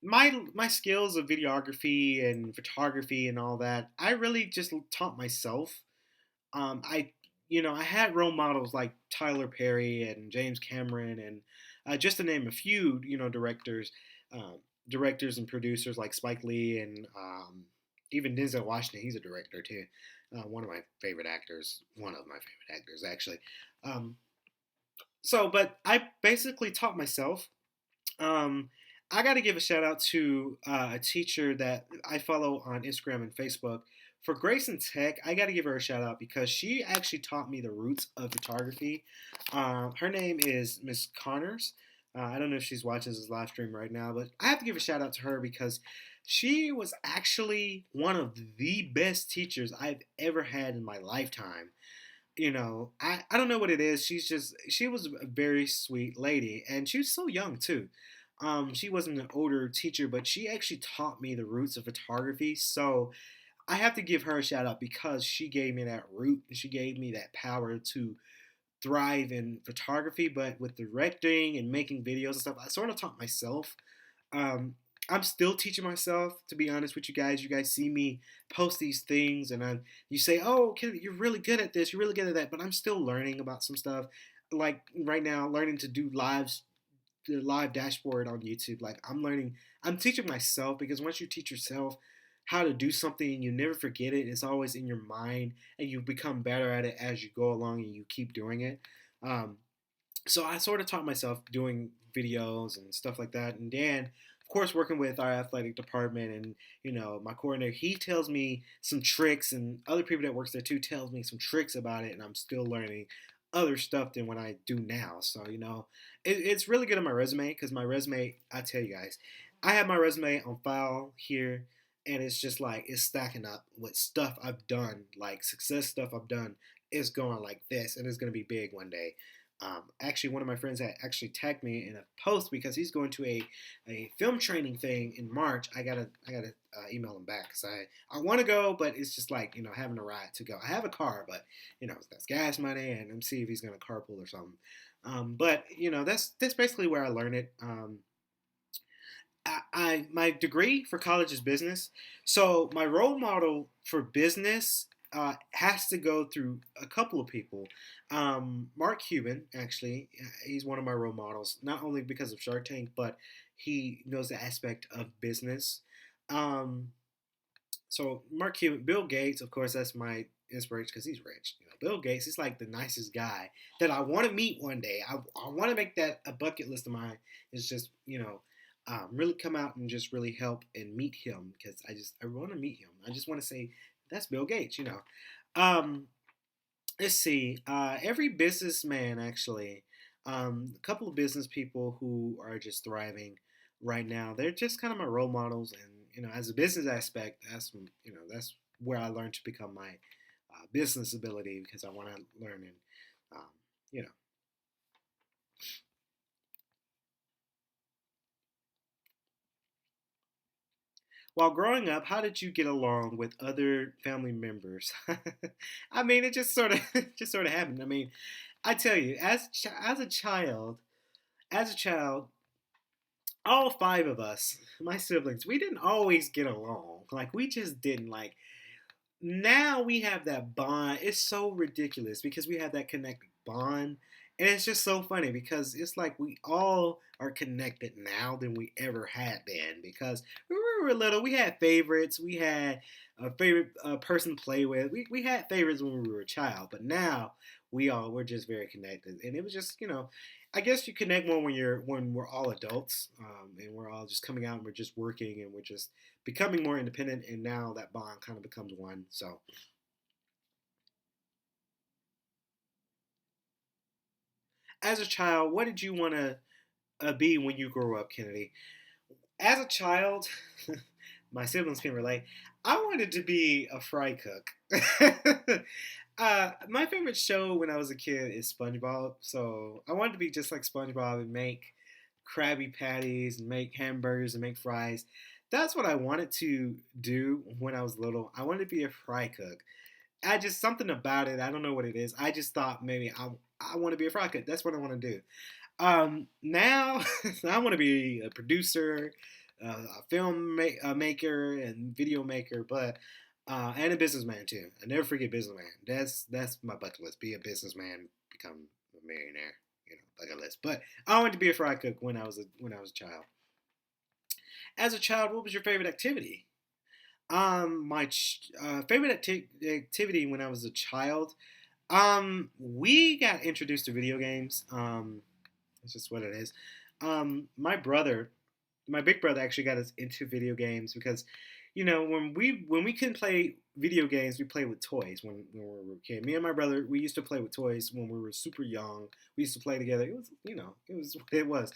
my skills of videography and photography and all that, I really just taught myself. I I had role models like Tyler Perry and James Cameron and just to name a few, um, directors and producers like Spike Lee and even Denzel Washington. He's a director too. One of my favorite actors actually. Um, but I basically taught myself. Um, I got to give a shout out to a teacher that I follow on Instagram and Facebook. For Grace and Tech, I got to give her a shout out because she actually taught me the roots of photography. Her name is Miss Connors. I don't know if she's watching this live stream right now, but I have to give a shout out to her because she was actually one of the best teachers I've ever had in my lifetime. I don't know what it is. She was a very sweet lady, and she was so young too. She wasn't an older teacher, but she actually taught me the roots of photography. So I have to give her a shout out because she gave me that root and she gave me that power to thrive in photography. But with directing and making videos and stuff, I sort of taught myself. Um, I'm still teaching myself, to be honest with you guys. You guys see me post these things, and you say, "Oh, Kennedy, you're really good at this. You're really good at that." But I'm still learning about some stuff. Like right now, learning to do the live dashboard on YouTube. Like I'm learning, I'm teaching myself because once you teach yourself how to do something, you never forget it. It's always in your mind, and you become better at it as you go along and you keep doing it. Um, so I sort of taught myself doing videos and stuff like that. And Dan, of course, working with our athletic department and my coordinator, he tells me some tricks, and other people that works there too tells me some tricks about it, and I'm still learning other stuff than what I do now. So it's really good on my resume because my resume, I tell you guys, I have my resume on file here. And it's just like it's stacking up with stuff I've done, like success stuff I've done. Is going like this, and it's gonna be big one day. Actually, one of my friends had actually tagged me in a post because he's going to a film training thing in March. I gotta email him back because I want to go, but it's just like having a ride to go. I have a car, but that's gas money, and I'm see if he's gonna carpool or something. But that's basically where I learned it. I my degree for college is business, so my role model for business has to go through a couple of people. Mark Cuban, actually, he's one of my role models, not only because of Shark Tank, but he knows the aspect of business. Um, so Mark Cuban, Bill Gates, of course, that's my inspiration because he's rich. Bill Gates is like the nicest guy that I want to meet one day. I want to make that a bucket list of mine. Is just really come out and just really help and meet him because I want to meet him. I just want to say that's Bill Gates. Um, let's see. Every businessman actually, a couple of business people who are just thriving right now. They're just kind of my role models, and as a business aspect, that's where I learned to become my business ability because I want to learn and um, you know. While growing up, how did you get along with other family members? I mean, it just sort of just sort of happened. I mean, I tell you, as a child, all five of us, my siblings, we didn't always get along. Like we just didn't like. Now we have that bond. It's so ridiculous because we have that connected bond. And it's just so funny because it's like we all are connected now than we ever had been. Because when we were little, we had favorites. We had a favorite person to play with. We had favorites when we were a child. But now we're just very connected. And it was just, I guess you connect more when we're all adults, and we're all just coming out and we're just working and we're just becoming more independent, and now that bond kind of becomes one. So, as a child, what did you want to be when you grow up, Kennedy? As a child, my siblings can relate. I wanted to be a fry cook. My favorite show when I was a kid is SpongeBob, so I wanted to be just like SpongeBob and make Krabby Patties and make hamburgers and make fries. That's what I wanted to do when I was little. I wanted to be a fry cook. I just something about it. I don't know what it is. I just thought maybe I want to be a fry cook. That's what I want to do. Now I want to be a producer, a film maker, and video maker, but and a businessman too. I never forget businessman. That's my bucket list. Be a businessman, become a millionaire. Bucket list. But I wanted to be a fry cook when I was a child. As a child, what was your favorite activity? My favorite activity when I was a child. We got introduced to video games. That's just what it is. My brother, my big brother, actually got us into video games because, when we couldn't play video games, we played with toys when we were a kid. Me and my brother, we used to play with toys when we were super young. We used to play together. It was what it was.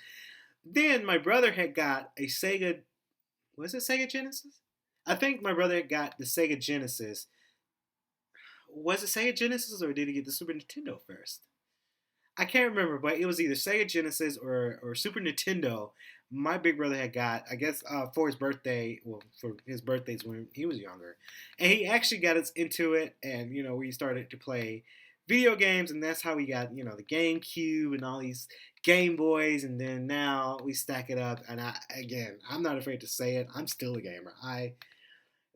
Then my brother had got a Sega. Was it Sega Genesis? I think my brother had got the Sega Genesis. Was it Sega Genesis or did he get the Super Nintendo first? I can't remember, but it was either Sega Genesis or Super Nintendo. My big brother had got, I guess, for his birthday. Well, for his birthdays when he was younger, and he actually got us into it. And we started to play video games, and that's how we got the GameCube and all these Game Boys, and then now we stack it up. And I'm not afraid to say it. I'm still a gamer. I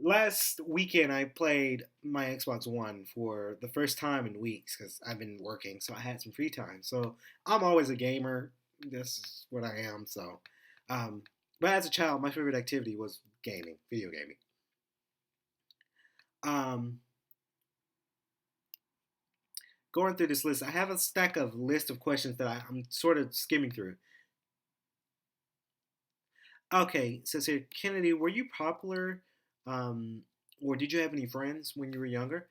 Last weekend I played my Xbox One for the first time in weeks because I've been working, so I had some free time. So I'm always a gamer. This is what I am. So, um, but as a child, my favorite activity was gaming, video gaming. Um, Going through this list, I have a stack of list of questions that I'm sort of skimming through. Okay, it says here, Kennedy, were you popular, um, or did you have any friends when you were younger?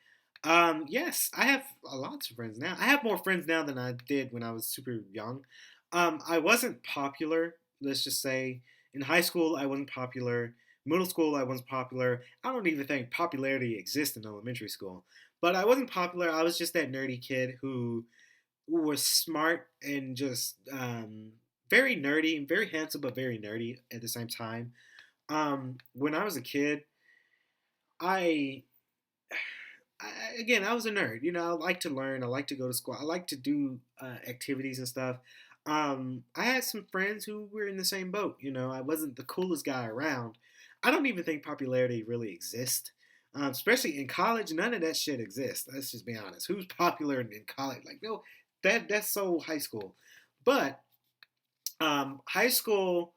Yes, I have lots of friends now. I have more friends now than I did when I was super young. I wasn't popular. Let's just say in high school I wasn't popular. Middle school I wasn't popular. I don't even think popularity exists in elementary school. But I wasn't popular. I was just that nerdy kid who was smart and just very nerdy, very handsome, but very nerdy at the same time. When I was a kid, I, again, I was a nerd. I like to learn. I like to go to school. I like to do activities and stuff. I had some friends who were in the same boat. You know, I wasn't the coolest guy around. I don't even think popularity really exists. Especially in college, none of that shit exists. Let's just be honest. Who's popular in college? Like, no, that's so high school. But high school,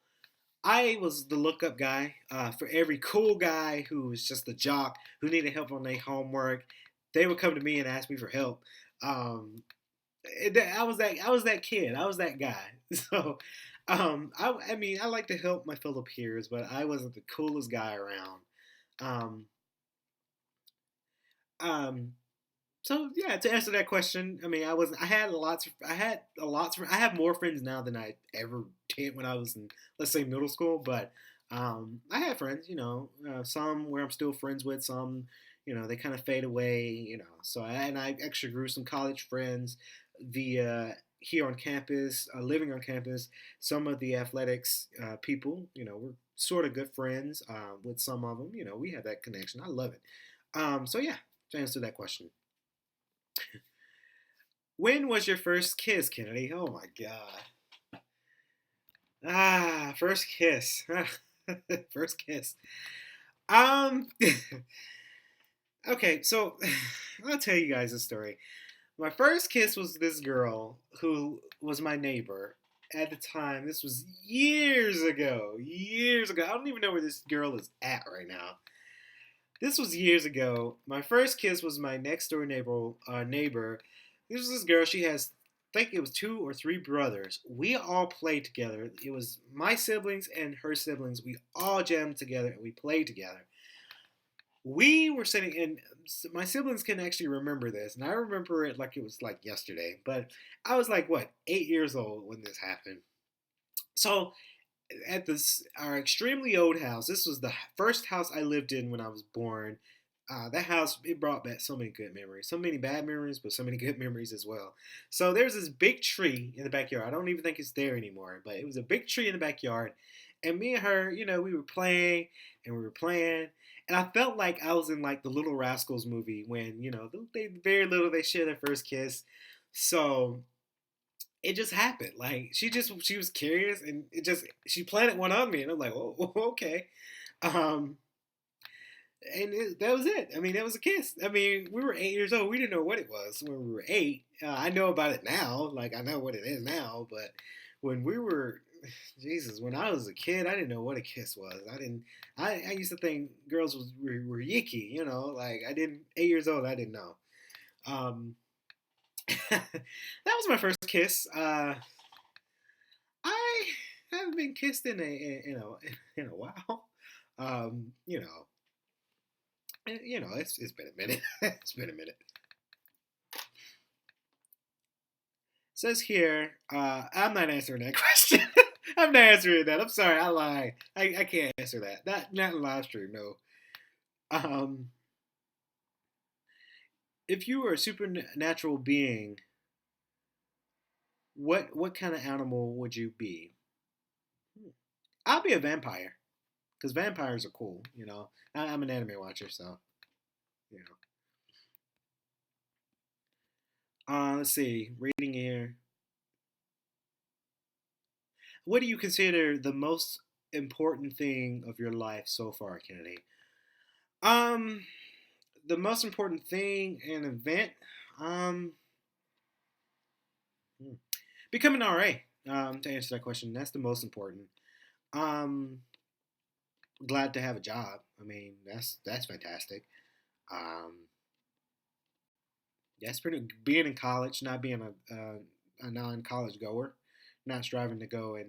I was the lookup guy for every cool guy who was just a jock who needed help on their homework. They would come to me and ask me for help. Um, I was that kid. I was that guy. So, I mean, I like to help my fellow peers, but I wasn't the coolest guy around. Um, um, so yeah, to answer that question, I mean, I wasn't. I have more friends now than I ever did when I was in, let's say, middle school. But I had friends, some where I'm still friends with, some, they kind of fade away, So I actually grew some college friends via here on campus, living on campus. Some of the athletics people, we're sort of good friends with some of them. We have that connection. I love it. So yeah, to answer that question. When was your first kiss, Kennedy? Oh my God. First kiss. First kiss. Um, okay, so I'll tell you guys a story. My first kiss was this girl who was my neighbor at the time. This was years ago. Years ago. I don't even know where this girl is at right now. This was years ago. My first kiss was my next door neighbor. This was this girl. She has, I think it was two or three brothers. We all played together. It was my siblings and her siblings. We all jammed together and we played together. We were sitting in. My siblings can actually remember this, and I remember it like it was like yesterday. But I was like, what, 8 years old when this happened. So at this our extremely old house. This was the first house I lived in when I was born. That house, it brought back so many good memories, so many bad memories, but so many good memories as well. So there's this big tree in the backyard. I don't even think it's there anymore, but it was a big tree in the backyard. And me and her, we were playing and we were playing, and I felt like I was in like the Little Rascals movie when they very little they share their first kiss. So it just happened. Like she was curious and she planted one on me and I'm like, oh, okay. Um, that was it. I mean, that was a kiss. I mean, we were 8 years old. We didn't know what it was when we were eight. I know about it now. Like I know what it is now. But when we were, Jesus, when I was a kid, I didn't know what a kiss was. I didn't. I used to think girls were yicky. Like I didn't. 8 years old, I didn't know. Um, that was my first kiss. I haven't been kissed in a while. Um, you know, it's been a minute. It's been a minute. It says here, I'm not answering that question. I'm not answering that. I'm sorry, I lied. I can't answer that. Not in live stream. No. Um, if you were a supernatural being, what kind of animal would you be? Hmm. I'll be a vampire because vampires are cool. I'm an anime watcher, so you know. Let's see. Reading here. What do you consider the most important thing of your life so far, Kennedy? Um, the most important thing, an event, um, hmm, becoming an RA. To answer that question, that's the most important. Um, glad to have a job. I mean, that's fantastic. Um, that's pretty. Being in college, not being a non-college goer, not striving to go and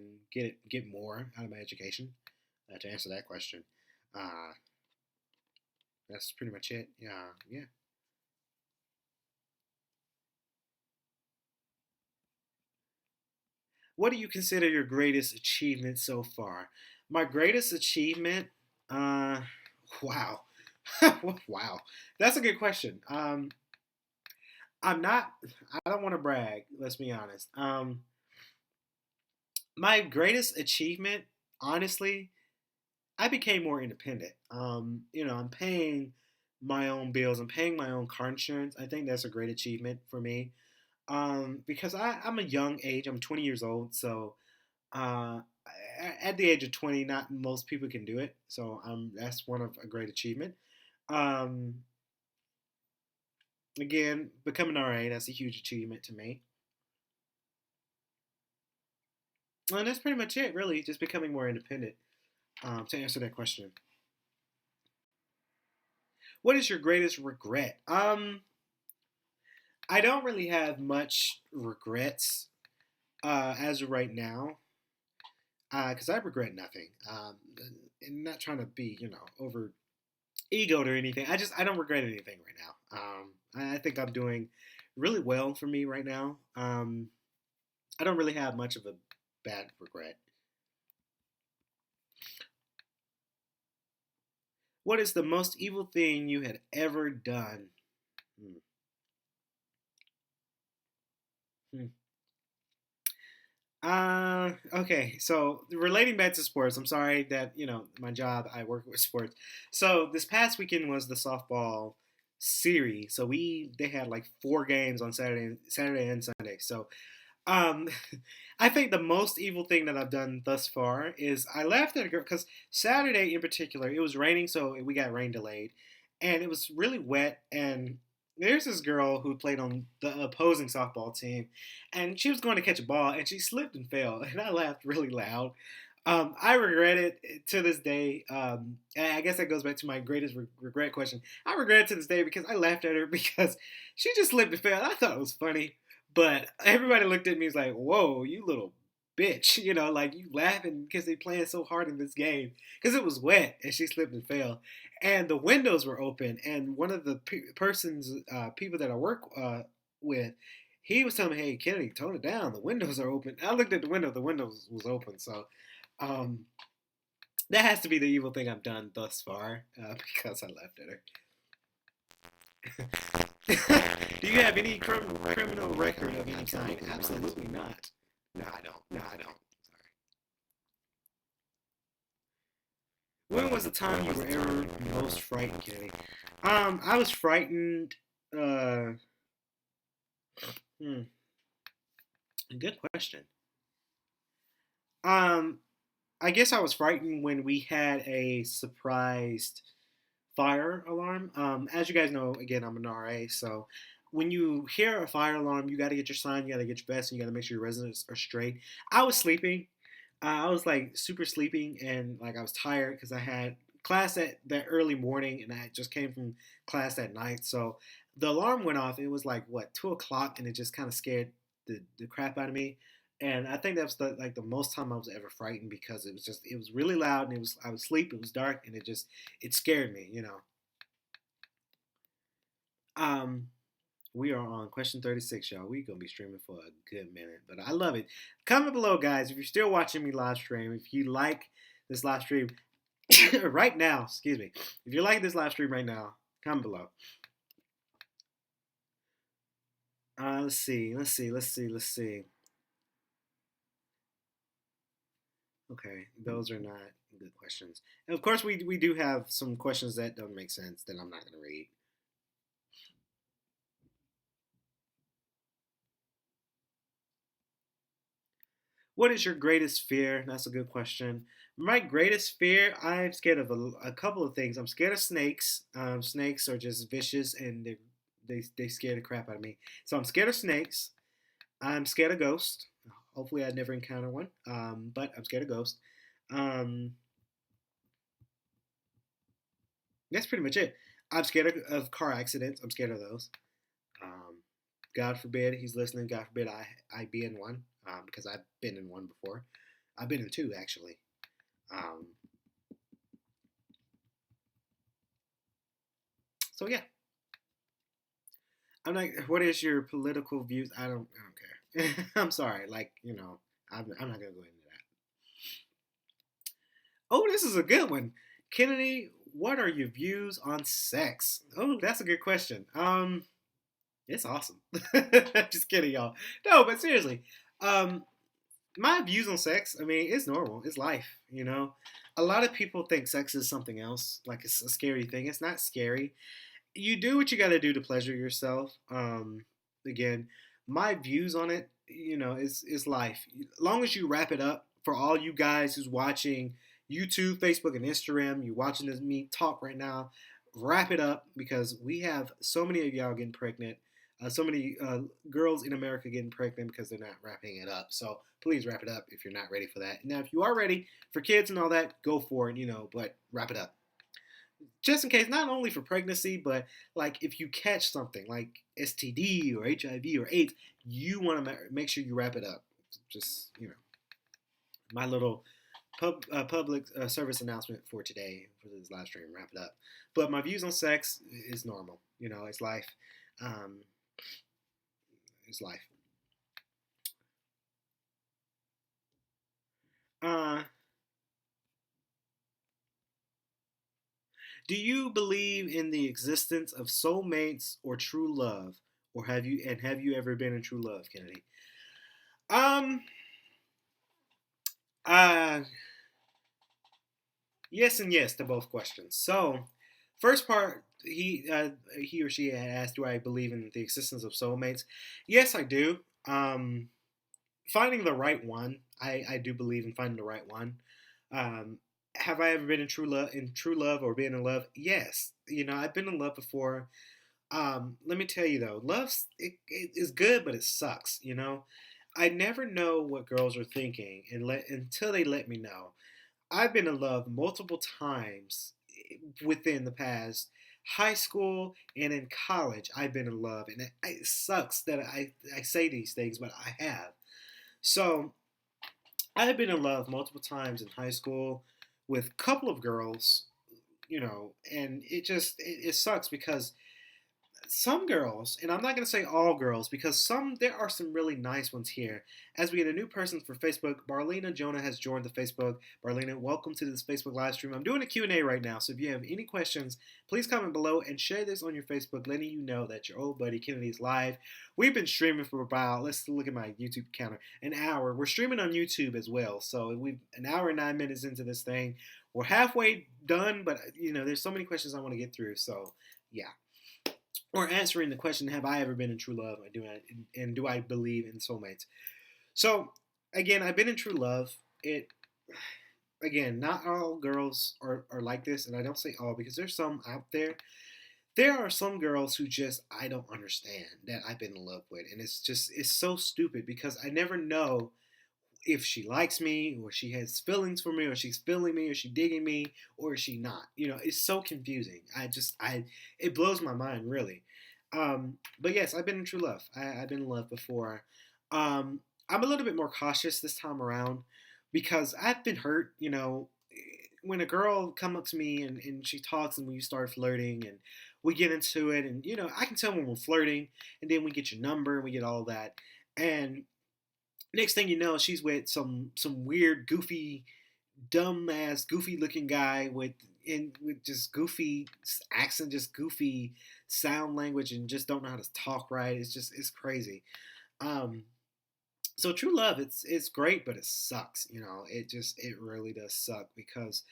get more out of my education. To answer that question, uh, that's pretty much it. Yeah, yeah. What do you consider your greatest achievement so far? My greatest achievement, uh, wow, wow, that's a good question. I'm not. I don't want to brag. Let's be honest. My greatest achievement, honestly, I became more independent. I'm paying my own bills. I'm paying my own car insurance. I think that's a great achievement for me. Because I'm a young age. I'm 20 years old, so uh, at the age of 20, not most people can do it. So that's one of a great achievement. Um, Again, becoming RA, that's a huge achievement to me. And that's pretty much it, really, just becoming more independent. To answer that question, what is your greatest regret? I don't really have much regrets as of right now, because I regret nothing. And not trying to be, over egoed or anything. I don't regret anything right now. I think I'm doing really well for me right now. I don't really have much of a bad regret. What is the most evil thing you had ever done? Hmm. Hmm. Okay. So relating back to sports, I'm sorry that my job. I work with sports. So this past weekend was the softball series. So they had like 4 games on Saturday and Sunday. So Um, I think the most evil thing that I've done thus far is I laughed at a girl because Saturday in particular it was raining, so we got rain delayed, and it was really wet. And there's this girl who played on the opposing softball team, and she was going to catch a ball, and she slipped and fell, and I laughed really loud. I regret it to this day. And I guess that goes back to my greatest regret question. I regret it to this day because I laughed at her because she just slipped and fell. I thought it was funny. But everybody looked at me and was like, "Whoa, you little bitch!" Like you laughing because they playing so hard in this game because it was wet and she slipped and fell, and the windows were open. And one of the people that I work with, he was telling me, "Hey, Kennedy, tone it down. The windows are open." I looked at the window. The windows was open. So um, that has to be the evil thing I've done thus far because I laughed at her. Do you have any criminal record of any kind? Absolutely not. No, I don't. No, I don't. When was the time you were ever most frightened, Kenny? I was frightened. Uh, hmm, Good question. Um, I guess I was frightened when we had a surprised fire alarm. As you guys know, again, I'm an RA, so when you hear a fire alarm, you got to get your sign, you got to get your vest, and you got to make sure your residents are straight. I was sleeping. I was like super sleeping, and like I was tired because I had class at that early morning, and I just came from class at night. So the alarm went off. It was like what 2 o'clock, and it just kind of scared the crap out of me. And I think that was the most time I was ever frightened because it was really loud and I was asleep. It was dark and it scared me. Um, we are on question 36, y'all. We're gonna be streaming for a good minute, but I love it. Comment below, guys, if you're still watching me live stream. If you like this live stream right now, excuse me. If you like this live stream right now, comment below. Let's see, let's see, let's see, let's see. Okay, those are not good questions. And of course, we do have some questions that don't make sense that I'm not gonna read. What is your greatest fear? That's a good question. My greatest fear, I'm scared of a couple of things. I'm scared of snakes. Snakes are just vicious and they scare the crap out of me. So I'm scared of snakes. I'm scared of ghosts. Hopefully, I never encounter one. But I'm scared of ghosts. Um, that's pretty much it. I'm scared of car accidents. I'm scared of those. Um, God forbid he's listening. God forbid I be in one because I've been in one before. I've been in two actually. Um, so yeah, I'm like, what is your political views? I don't care. I'm sorry. Like, I'm not gonna go into that. Oh, this is a good one, Kennedy. What are your views on sex? Oh, that's a good question. It's awesome. Just kidding, y'all. No, but seriously, um, my views on sex. I mean, it's normal. It's life. A lot of people think sex is something else, like it's a scary thing. It's not scary. You do what you got to do to pleasure yourself. Again, my views on it, is life. As long as you wrap it up for all you guys who's watching YouTube, Facebook, and Instagram, you're watching this me talk right now. Wrap it up because we have so many of y'all getting pregnant. So many girls in America getting pregnant because they're not wrapping it up. So please wrap it up if you're not ready for that. Now, if you are ready for kids and all that, go for it, but wrap it up just in case, not only for pregnancy, but like if you catch something like STD or HIV or AIDS, you want to make sure you wrap it up. Just my little public service announcement for today for this live stream. Wrap it up. But my views on sex is normal. It's life. Um, it's life. Uh, do you believe in the existence of soulmates or true love, or have you ever been in true love, Kennedy? Um, uh, Yes and yes to both questions. So, first part, he or she had asked, "Do I believe in the existence of soulmates?" Yes, I do. Finding the right one, I do believe in finding the right one. Um, have I ever been in true love or been in love? Yes. I've been in love before. Let me tell you though, it is good, but it sucks. I never know what girls are thinking until they let me know. I've been in love multiple times within the past high school and in college. I've been in love, and it sucks that I say these things, but I have. So I've been in love multiple times in high school with a couple of girls, and it sucks because some girls, and I'm not going to say all girls, because there are some really nice ones here. As we get a new person for Facebook, Barlena Jonah has joined the Facebook. Barlena, welcome to this Facebook live stream. I'm doing a Q&A right now, so if you have any questions, please comment below and share this on your Facebook, letting you know that your old buddy Kennedy is live. We've been streaming for about, let's look at my YouTube counter, an hour. We're streaming on YouTube as well, so we've an hour and 9 minutes into this thing. We're halfway done, but there's so many questions I want to get through, so yeah, or answering the question, have I ever been in true love, and do I believe in soulmates? So again, I've been in true love. It Again, not all girls are like this, and I don't say all because there's some out there. There are some girls who just I don't understand that I've been in love with, and it's so stupid because I never know if she likes me or she has feelings for me or she's feeling me or she digging me or is she not. It's so confusing. It blows my mind really. But yes, I've been in true love. I've been in love before. I'm a little bit more cautious this time around because I've been hurt. When a girl come up to me and she talks and we start flirting and we get into it, and I can tell when we're flirting, and then we get your number and we get all that, and next thing you know, she's with some weird, goofy, dumb ass, goofy looking guy with just goofy accent, just goofy sound language, and just don't know how to talk right. It's crazy. Um, so true love, it's great, but it sucks. It really does suck because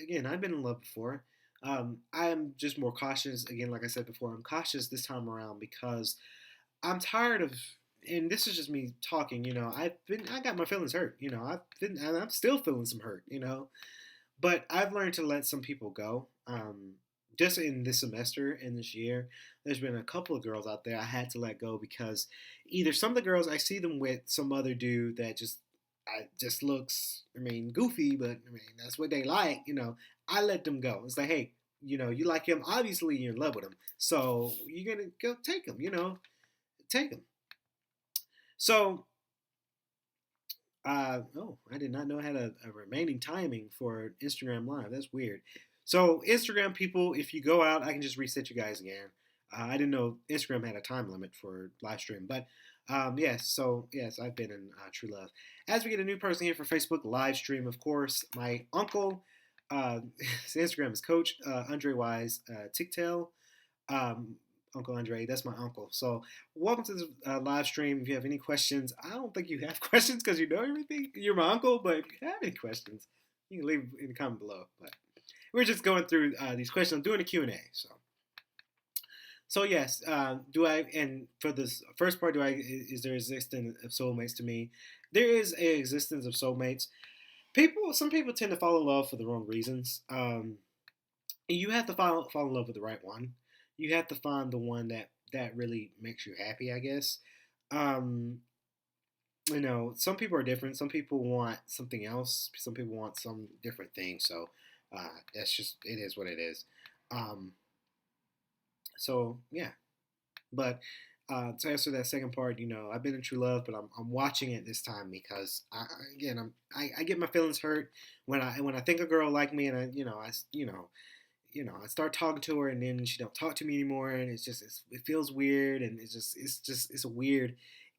again, I've been in love before. I'm just more cautious. Again, like I said before, I'm cautious this time around because I'm tired of, and this is just me talking. I got my feelings hurt. And I'm still feeling some hurt. But I've learned to let some people go. Just in this semester and this year, there's been a couple of girls out there I had to let go because either some of the girls I see them with some other dude that just looks, goofy, but that's what they like. I let them go. It's like, hey, you like him. Obviously, you're in love with him, so you're gonna go take him. Take him. So, oh, I did not know I had a remaining timing for Instagram Live. That's weird. So, Instagram people, if you go out, I can just reset you guys again. I didn't know Instagram had a time limit for live stream, but yes. So yes, I've been in True Love. As we get a new person here for Facebook live stream, of course, my uncle, his Instagram is Coach Andre Wise Ticktail. Um, Uncle Andre. That's my uncle. So, welcome to the live stream. If you have any questions, I don't think you have questions because you know everything. You're my uncle, but if you have any questions, you can leave in the comment below. But we're just going through these questions. I'm doing a Q&A. So, So yes, do I? And for this first part, do I? Is there existence of soulmates to me? There is a existence of soulmates. Some people tend to fall in love for the wrong reasons. You have to fall in love with the right one. You have to find the one that really makes you happy, I guess. Um, some people are different. Some people want something else. Some people want some different thing. So that's just it is what it is. Um, so yeah, but to answer that second part, I've been in true love, but I'm watching it this time because again I get my feelings hurt when I think a girl like me and I start talking to her and then she don't talk to me anymore and it feels weird and it's a weird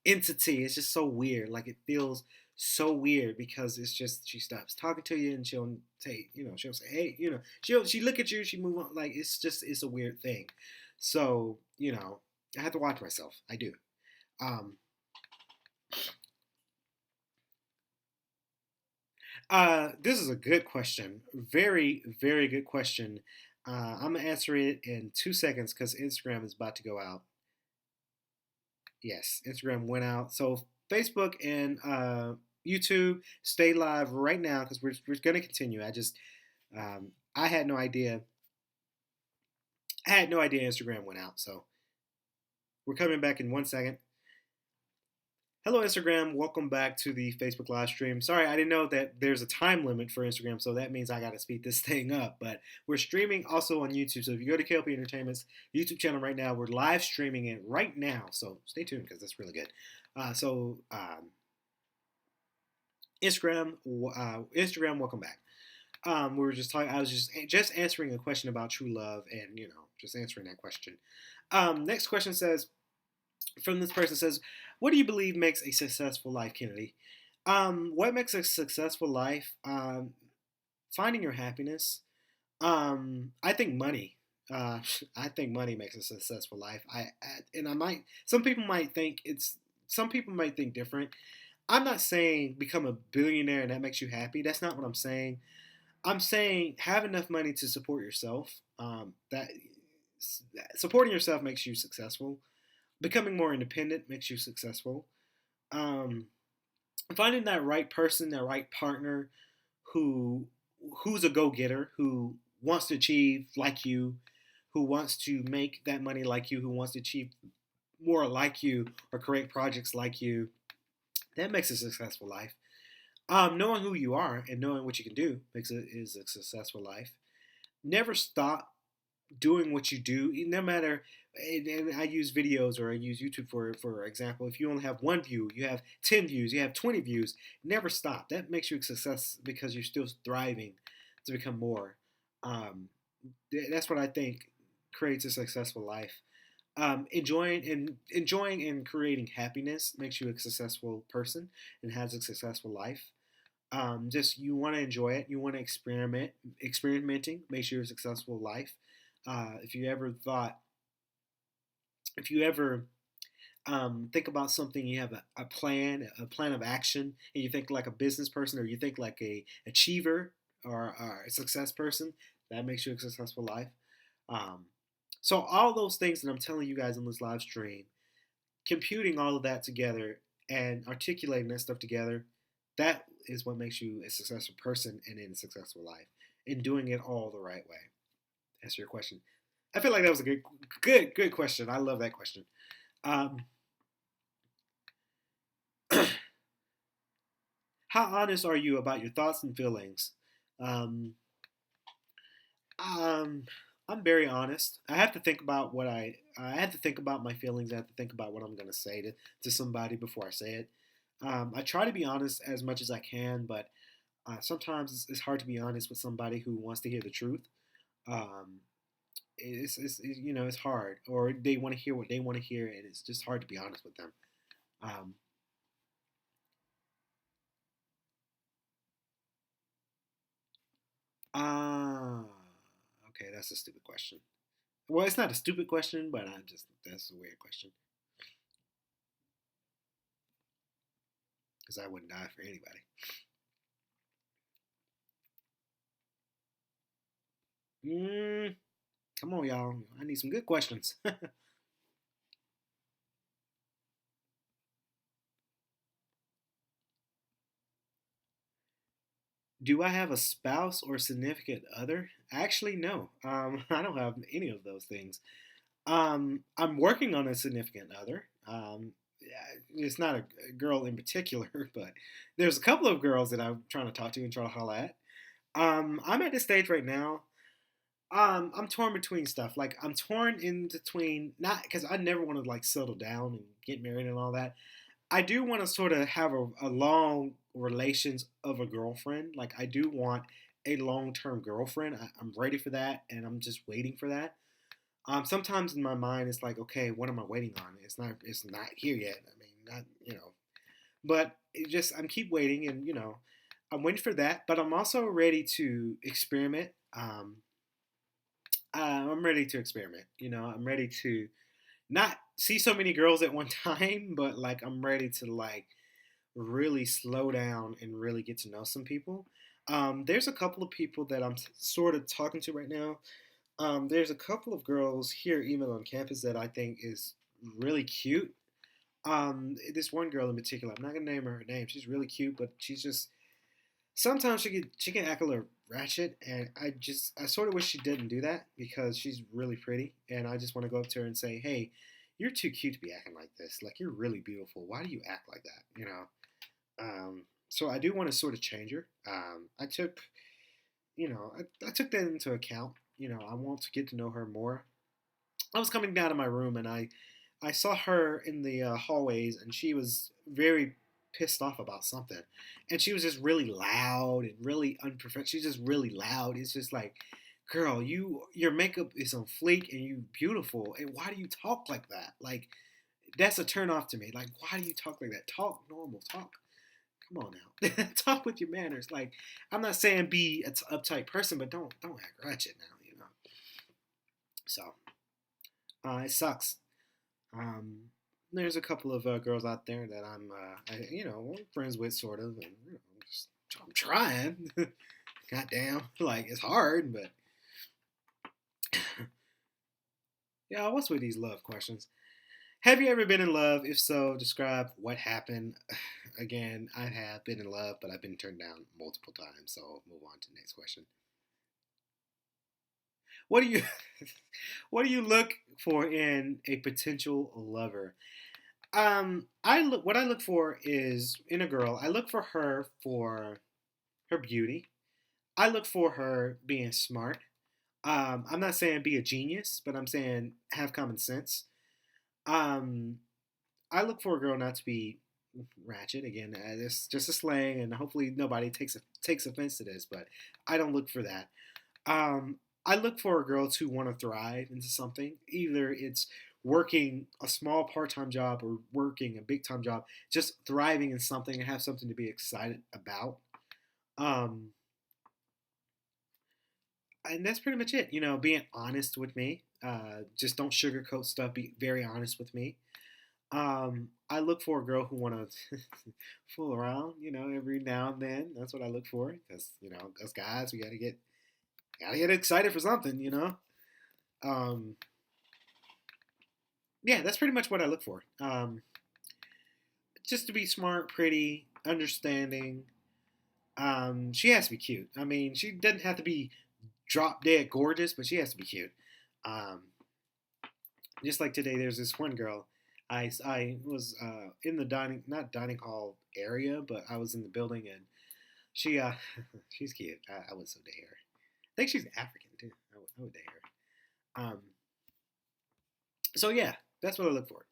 entity. It's just so weird. Like it feels so weird because it's just she stops talking to you and she'll say hey she look at you, she move on, like it's a weird thing. So I have to watch myself. I do. Um, this is a good question. Very, very good question. I'm gonna answer it in 2 seconds because Instagram is about to go out. Yes, Instagram went out. So Facebook and YouTube stay live right now because we're gonna continue. I had no idea. I had no idea Instagram went out. So we're coming back in 1 second. Hello, Instagram. Welcome back to the Facebook live stream. Sorry, I didn't know that there's a time limit for Instagram, so that means I got to speed this thing up. But we're streaming also on YouTube. So if you go to K.L.P Entertainment's YouTube channel right now, we're live streaming it right now. So stay tuned because that's really good. Instagram, Instagram, welcome back. We were just talking. I was just answering a question about true love, and just answering that question. Next question says, from this person says, "What do you believe makes a successful life, Kennedy?" What makes a successful life? Finding your happiness. I think money. Uh, I think money makes a successful life. And I might. Some people might think different. I'm not saying become a billionaire and that makes you happy. That's not what I'm saying. I'm saying have enough money to support yourself. That supporting yourself makes you successful. Becoming more independent makes you successful. Um, Finding that right person, that right partner, who who's a go getter, who wants to achieve like you, who wants to make that money like you, who wants to achieve more like you or create projects like you, that makes a successful life. Knowing who you are and knowing what you can do is a successful life. Never stop doing what you do, no matter. And I use videos or I use YouTube for example. If you only have one view, you have 10 views, you have 20 views. Never stop. That makes you a success because you're still thriving to become more. Um, that's what I think creates a successful life. Enjoying and creating happiness makes you a successful person and has a successful life. Just you want to enjoy it. You want to experimenting makes you a successful life. If you ever thought, if you ever think about something, you have a plan of action, and you think like a business person, or you think like a achiever or a success person, that makes you a successful life. Um, so all those things that I'm telling you guys in this live stream, computing all of that together and articulating that stuff together, that is what makes you a successful person and in a successful life, and doing it all the right way. Answer your question. I feel like that was a good question. I love that question. Um, how honest are you about your thoughts and feelings? Um, um, I'm very honest. I have to think about I have to think about my feelings. I have to think about what I'm going to say to somebody before I say it. I try to be honest as much as I can, but sometimes it's hard to be honest with somebody who wants to hear the truth. Um, it's hard, or they want to hear what they want to hear, and it's just hard to be honest with them. Um, ah, okay, that's a stupid question. Well, it's not a stupid question, but that's a weird question because I wouldn't die for anybody. Mm, Come on, y'all. I need some good questions. Do I have a spouse or significant other? Actually, no. I don't have any of those things. I'm working on a significant other. Yeah, it's not a girl in particular, but there's a couple of girls that I'm trying to talk to and try to holla at. I'm at this stage right now. I'm torn between stuff. Like I'm torn in between not because I never want to like settle down and get married and all that. I do want to sort of have a long relations of a girlfriend. Like I do want a long term girlfriend. I'm ready for that, and I'm just waiting for that. Sometimes in my mind, it's like, okay, what am I waiting on? It's not here yet. I mean, not but it just I'm keep waiting, and I'm waiting for that. But I'm also ready to experiment. I'm ready to experiment. I'm ready to not see so many girls at one time, but like I'm ready to like really slow down and really get to know some people. There's a couple of people that I'm sort of talking to right now. There's a couple of girls here, even on campus, that I think is really cute. This one girl in particular, I'm not gonna name her name. She's really cute, but she's just sometimes she can act a little ratchet, and I sort of wish she didn't do that because she's really pretty, and I just want to go up to her and say, hey, you're too cute to be acting like this. Like you're really beautiful. Why do you act like that? So I do want to sort of change her. I took that into account. I want to get to know her more. I was coming down to my room and I saw her in the hallways and she was very pissed off about something, and she was just really loud and really unprofessional. She's just really loud. It's just like, girl, your makeup is on fleek and you beautiful, and why do you talk like that? Like that's a turn off to me. Like why do you talk like that? Talk normal. Talk. Come on now, talk with your manners. Like I'm not saying be an uptight person, but don't act ratchet now. So it sucks. Um, there's a couple of girls out there that friends with, sort of, and I'm trying. Goddamn, like it's hard, but yeah. What's with these love questions? Have you ever been in love? If so, describe what happened. Again, I have been in love, but I've been turned down multiple times. So I'll move on to the next question. What do you what do you look for in a potential lover? What I look for is in a girl. I look for her for her beauty. I look for her being smart. I'm not saying be a genius, but I'm saying have common sense. Um, I look for a girl not to be ratchet. Again, it's just a slang, and hopefully nobody takes offense to this. But I don't look for that. Um, I look for girls who want to thrive into something. Either it's working a small part-time job or working a big-time job, just thriving in something and have something to be excited about. Um, and that's pretty much it. Being honest with me. Just don't sugarcoat stuff. Be very honest with me. I look for a girl who want to fool around. Every now and then. That's what I look for. Because us guys, we gotta get excited for something. Um, yeah, that's pretty much what I look for. Just to be smart, pretty, understanding. She has to be cute. I mean, she doesn't have to be drop dead gorgeous, but she has to be cute. Um, just like today, there's this one girl. I was in the not dining hall area, but I was in the building, and she she's cute. I would so date her. I think she's African too. I would date her. So yeah, that's what I look for.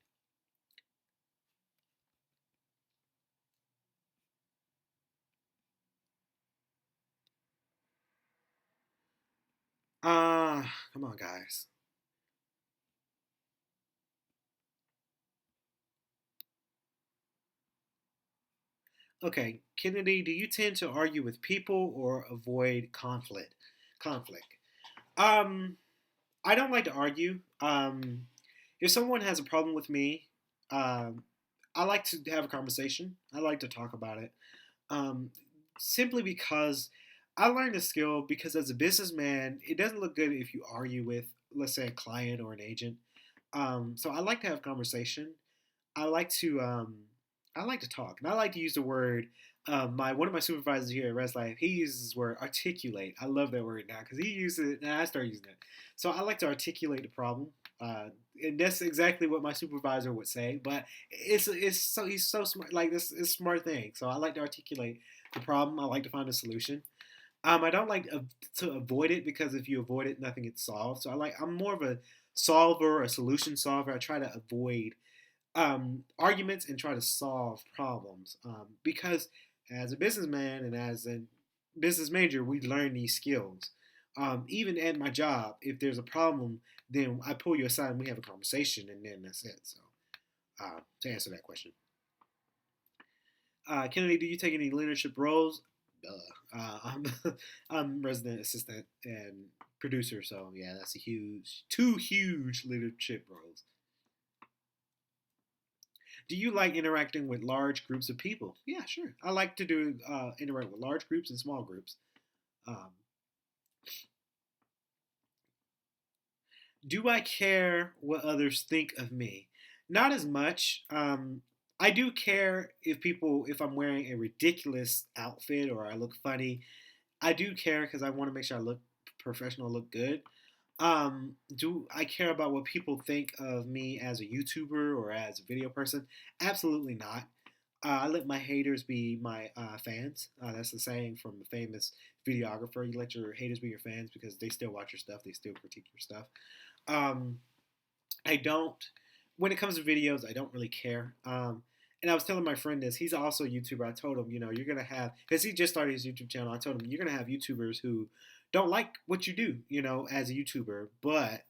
Come on, guys. Okay, Kennedy, do you tend to argue with people or avoid conflict? Conflict. Um, I don't like to argue. If someone has a problem with me, um, I like to have a conversation. I like to talk about it. Um, simply because I learned this skill because as a businessman, it doesn't look good if you argue with, let's say, a client or an agent. So I like to have conversation. I like to I like to talk, and I like to use the word. My one of my supervisors here at Rest Life, he uses the word articulate. I love that word now because he uses it, and I started using it. So I like to articulate the problem, and that's exactly what my supervisor would say. But it's so he's so smart. Like this is a smart thing. So I like to articulate the problem. I like to find a solution. I don't like to avoid it because if you avoid it, nothing gets solved. So I'm more of a solver, a solution solver. I try to avoid arguments and try to solve problems because as a businessman and as a business major, we learn these skills. Even at my job, if there's a problem, then I pull you aside and we have a conversation, and then that's it. So to answer that question, Kennedy, do you take any leadership roles? I'm I'm resident assistant and producer, so yeah, that's a two huge leadership roles. Do you like interacting with large groups of people? Yeah, sure. I like to do interact with large groups and small groups. Um, do I care what others think of me? Not as much. I do care if I'm wearing a ridiculous outfit or I look funny. I do care because I want to make sure I look professional, look good. Do I care about what people think of me as a YouTuber or as a video person? Absolutely not. I let my haters be my fans. That's the saying from a famous videographer. You let your haters be your fans because they still watch your stuff, they still critique your stuff. Um, I don't. When it comes to videos, I don't really care. And I was telling my friend this. He's also a YouTuber. I told him, you're gonna have because he just started his YouTube channel. I told him you're gonna have YouTubers who don't like what you do, as a YouTuber. But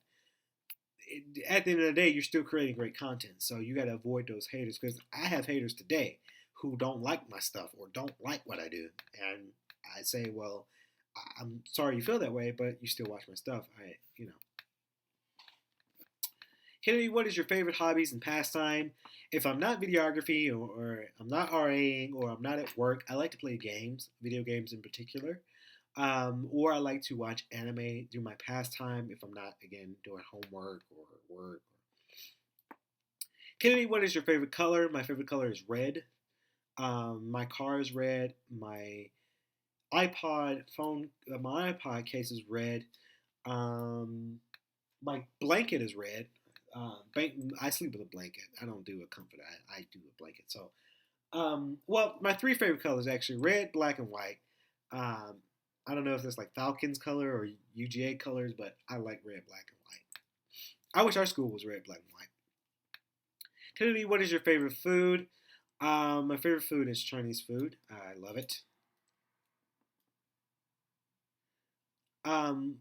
at the end of the day, you're still creating great content. So you got to avoid those haters because I have haters today who don't like my stuff or don't like what I do, and I say, well, I'm sorry you feel that way, but you still watch my stuff. Hillary, what is your favorite hobbies and pastime? If I'm not videography or I'm not RAing or I'm not at work, I like to play games, video games in particular. Or I like to watch anime, do my pastime if I'm not, again, doing homework or work. Kennedy, what is your favorite color? My favorite color is red. My car is red. My iPod case is red. Um, my blanket is red. I sleep with a blanket. I don't do a comforter. I do a blanket. So, well, my three favorite colors actually red, black, and white. Um, I don't know if that's like Falcons color or UGA colors, but I like red, black, and white. I wish our school was red, black, and white. Kennedy, what is your favorite food? My favorite food is Chinese food. I love it.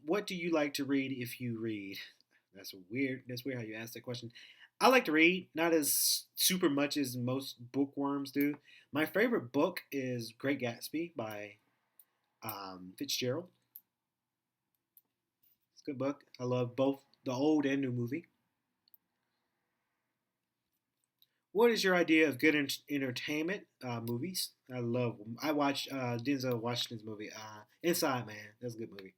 What do you like to read if you read? That's weird. That's weird how you ask that question. I like to read, not as super much as most bookworms do. My favorite book is Great Gatsby by Fitzgerald. It's a good book. I love both the old and new movie. What is your idea of good entertainment movies? I watched Denzel Washington's movie, Inside Man. That's a good movie.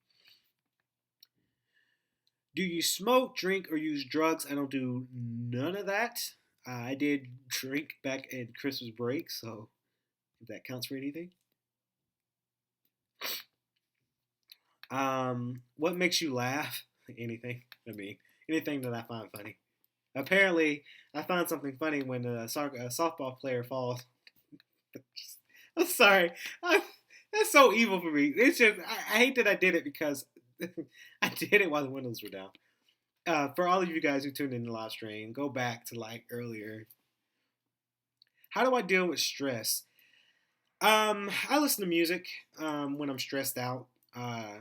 Do you smoke, drink, or use drugs? I don't do none of that. I did drink back at Christmas break, so if that counts for anything. What makes you laugh? Anything. I mean, anything that I find funny. Apparently, I found something funny when a softball player falls. I'm sorry. That's so evil for me. It's just I hate that I did it because I did it while the windows were down. For all of you guys who tuned in the live stream, go back to like earlier. How do I deal with stress? I listen to music when I'm stressed out. Uh,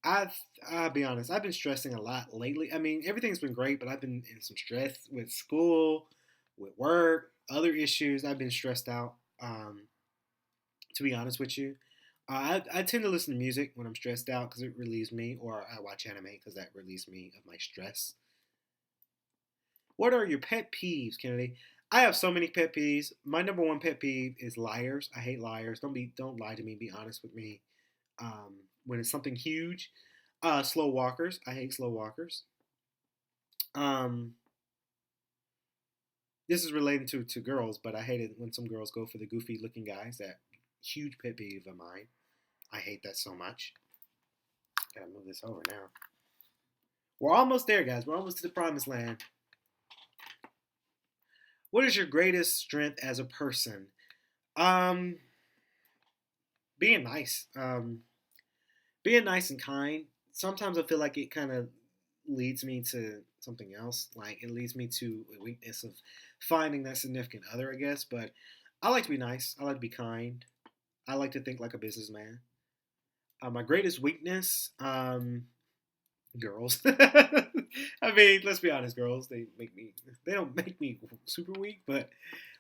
I'll be honest, I've been stressing a lot lately. I mean, everything's been great, but I've been in some stress with school, with work, other issues. I've been stressed out. To be honest with you, I tend to listen to music when I'm stressed out because it relieves me, or I watch anime because that relieves me of my stress. What are your pet peeves, Kennedy? I have so many pet peeves. My number one pet peeve is liars. I hate liars. Don't lie to me. Be honest with me. when it's something huge. Slow walkers. I hate slow walkers. Um, this is related to girls, but I hate it when some girls go for the goofy looking guys. That huge pet peeve of mine. I hate that so much. Gotta move this over now. We're almost there, guys. We're almost to the promised land. What is your greatest strength as a person? Um, being nice. Being nice and kind. Sometimes I feel like it kind of leads me to something else. Like it leads me to a weakness of finding that significant other, I guess. But I like to be nice. I like to be kind. I like to think like a businessman. My greatest weakness, girls. I mean, let's be honest, girls. They don't make me super weak, but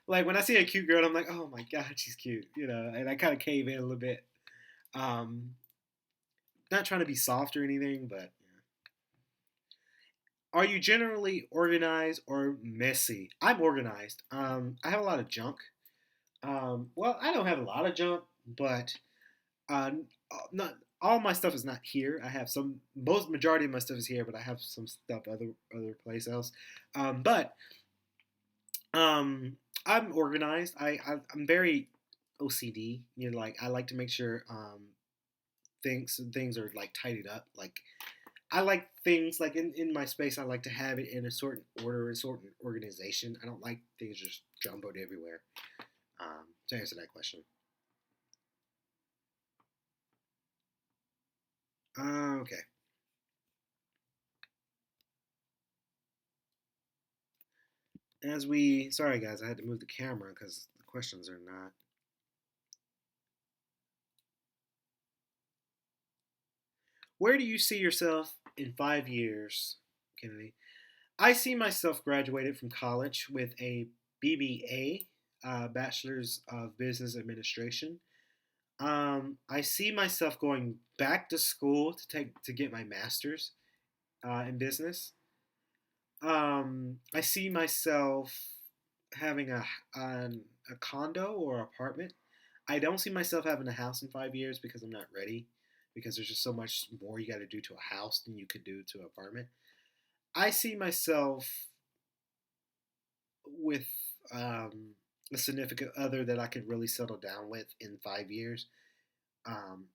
like when I see a cute girl, I'm like, oh my god, she's cute, and I kind of cave in a little bit. Um, Not trying to be soft or anything, but are you generally organized or messy? I'm organized. I have a lot of junk. Well, I don't have a lot of junk, but uh, not all my stuff is not here. I have some. Most majority of my stuff is here, but I have some stuff other place else. But I'm organized. I'm very OCD. Like I like to make sure things are like tidied up. Like I like things like in my space. I like to have it in a certain order, a certain organization. I don't like things just jumbled everywhere. To answer that question. Okay. Sorry guys, I had to move the camera because the questions are not. Where do you see yourself in 5 years, Kennedy? I see myself graduated from college with a BBA, Bachelor's of Business Administration. I see myself going back to school to get my master's in business. I see myself having a condo or apartment. I don't see myself having a house in 5 years because I'm not ready. Because there's just so much more you got to do to a house than you could do to an apartment. I see myself with um, a significant other that I could really settle down with in 5 years, um,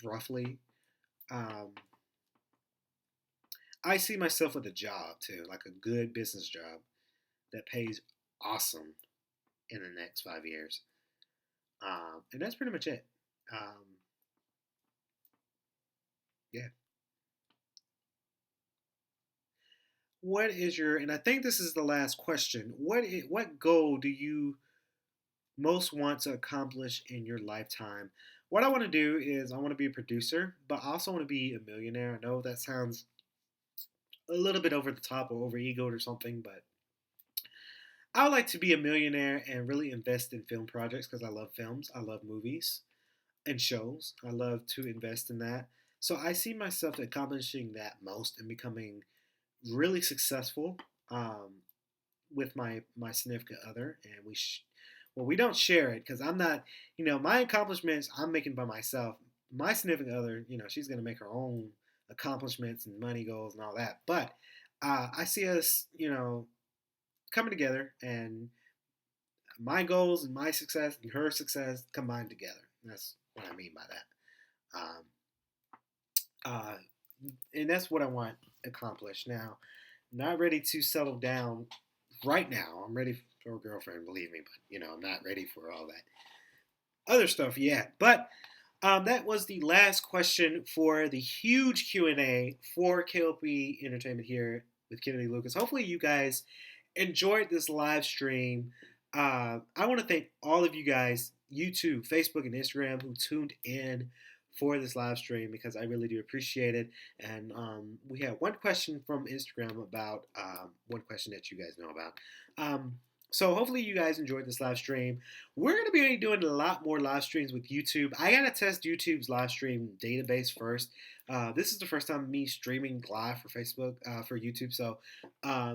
roughly. Um, I see myself with a job too, like a good business job that pays awesome in the next 5 years. And that's pretty much it. Um, yeah. What is your, and I think this is the last question. What goal do you most want to accomplish in your lifetime? What I want to do is I want to be a producer, but I also want to be a millionaire. I know that sounds a little bit over the top or over egoed or something, but I would like to be a millionaire and really invest in film projects because I love films. I love movies and shows. I love to invest in that. So I see myself accomplishing that most and becoming really successful with my significant other, and well, we don't share it because I'm not, my accomplishments I'm making by myself. My significant other, she's gonna make her own accomplishments and money goals and all that. But I see us, coming together and my goals and my success and her success combined together. That's what I mean by that. Uh, and that's what I want accomplished. Now, I'm not ready to settle down right now. I'm ready for a girlfriend, believe me, but I'm not ready for all that other stuff yet. But that was the last question for the huge Q&A for K.L.P Entertainment here with Kennedy Lucas. Hopefully you guys enjoyed this live stream. I want to thank all of you guys, YouTube, Facebook, and Instagram, who tuned in for this live stream because I really do appreciate it. And we have one question from Instagram about one question that you guys know about. So hopefully you guys enjoyed this live stream. We're going to be doing a lot more live streams with YouTube. I got to test YouTube's live stream database first. This is the first time me streaming live for Facebook, for YouTube. So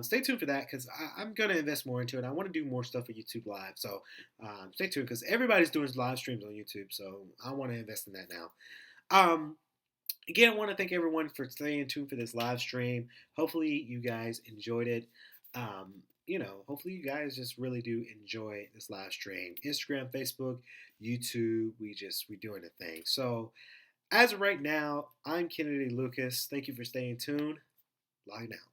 stay tuned for that because I'm going to invest more into it. I want to do more stuff for YouTube Live. So stay tuned because everybody's doing live streams on YouTube. So I want to invest in that now. Um, Again, I want to thank everyone for staying tuned for this live stream. Hopefully, you guys enjoyed it. Hopefully, you guys just really do enjoy this live stream. Instagram, Facebook, YouTube, we doing a thing. So, as of right now, I'm Kennedy Lucas. Thank you for staying tuned. Lie now.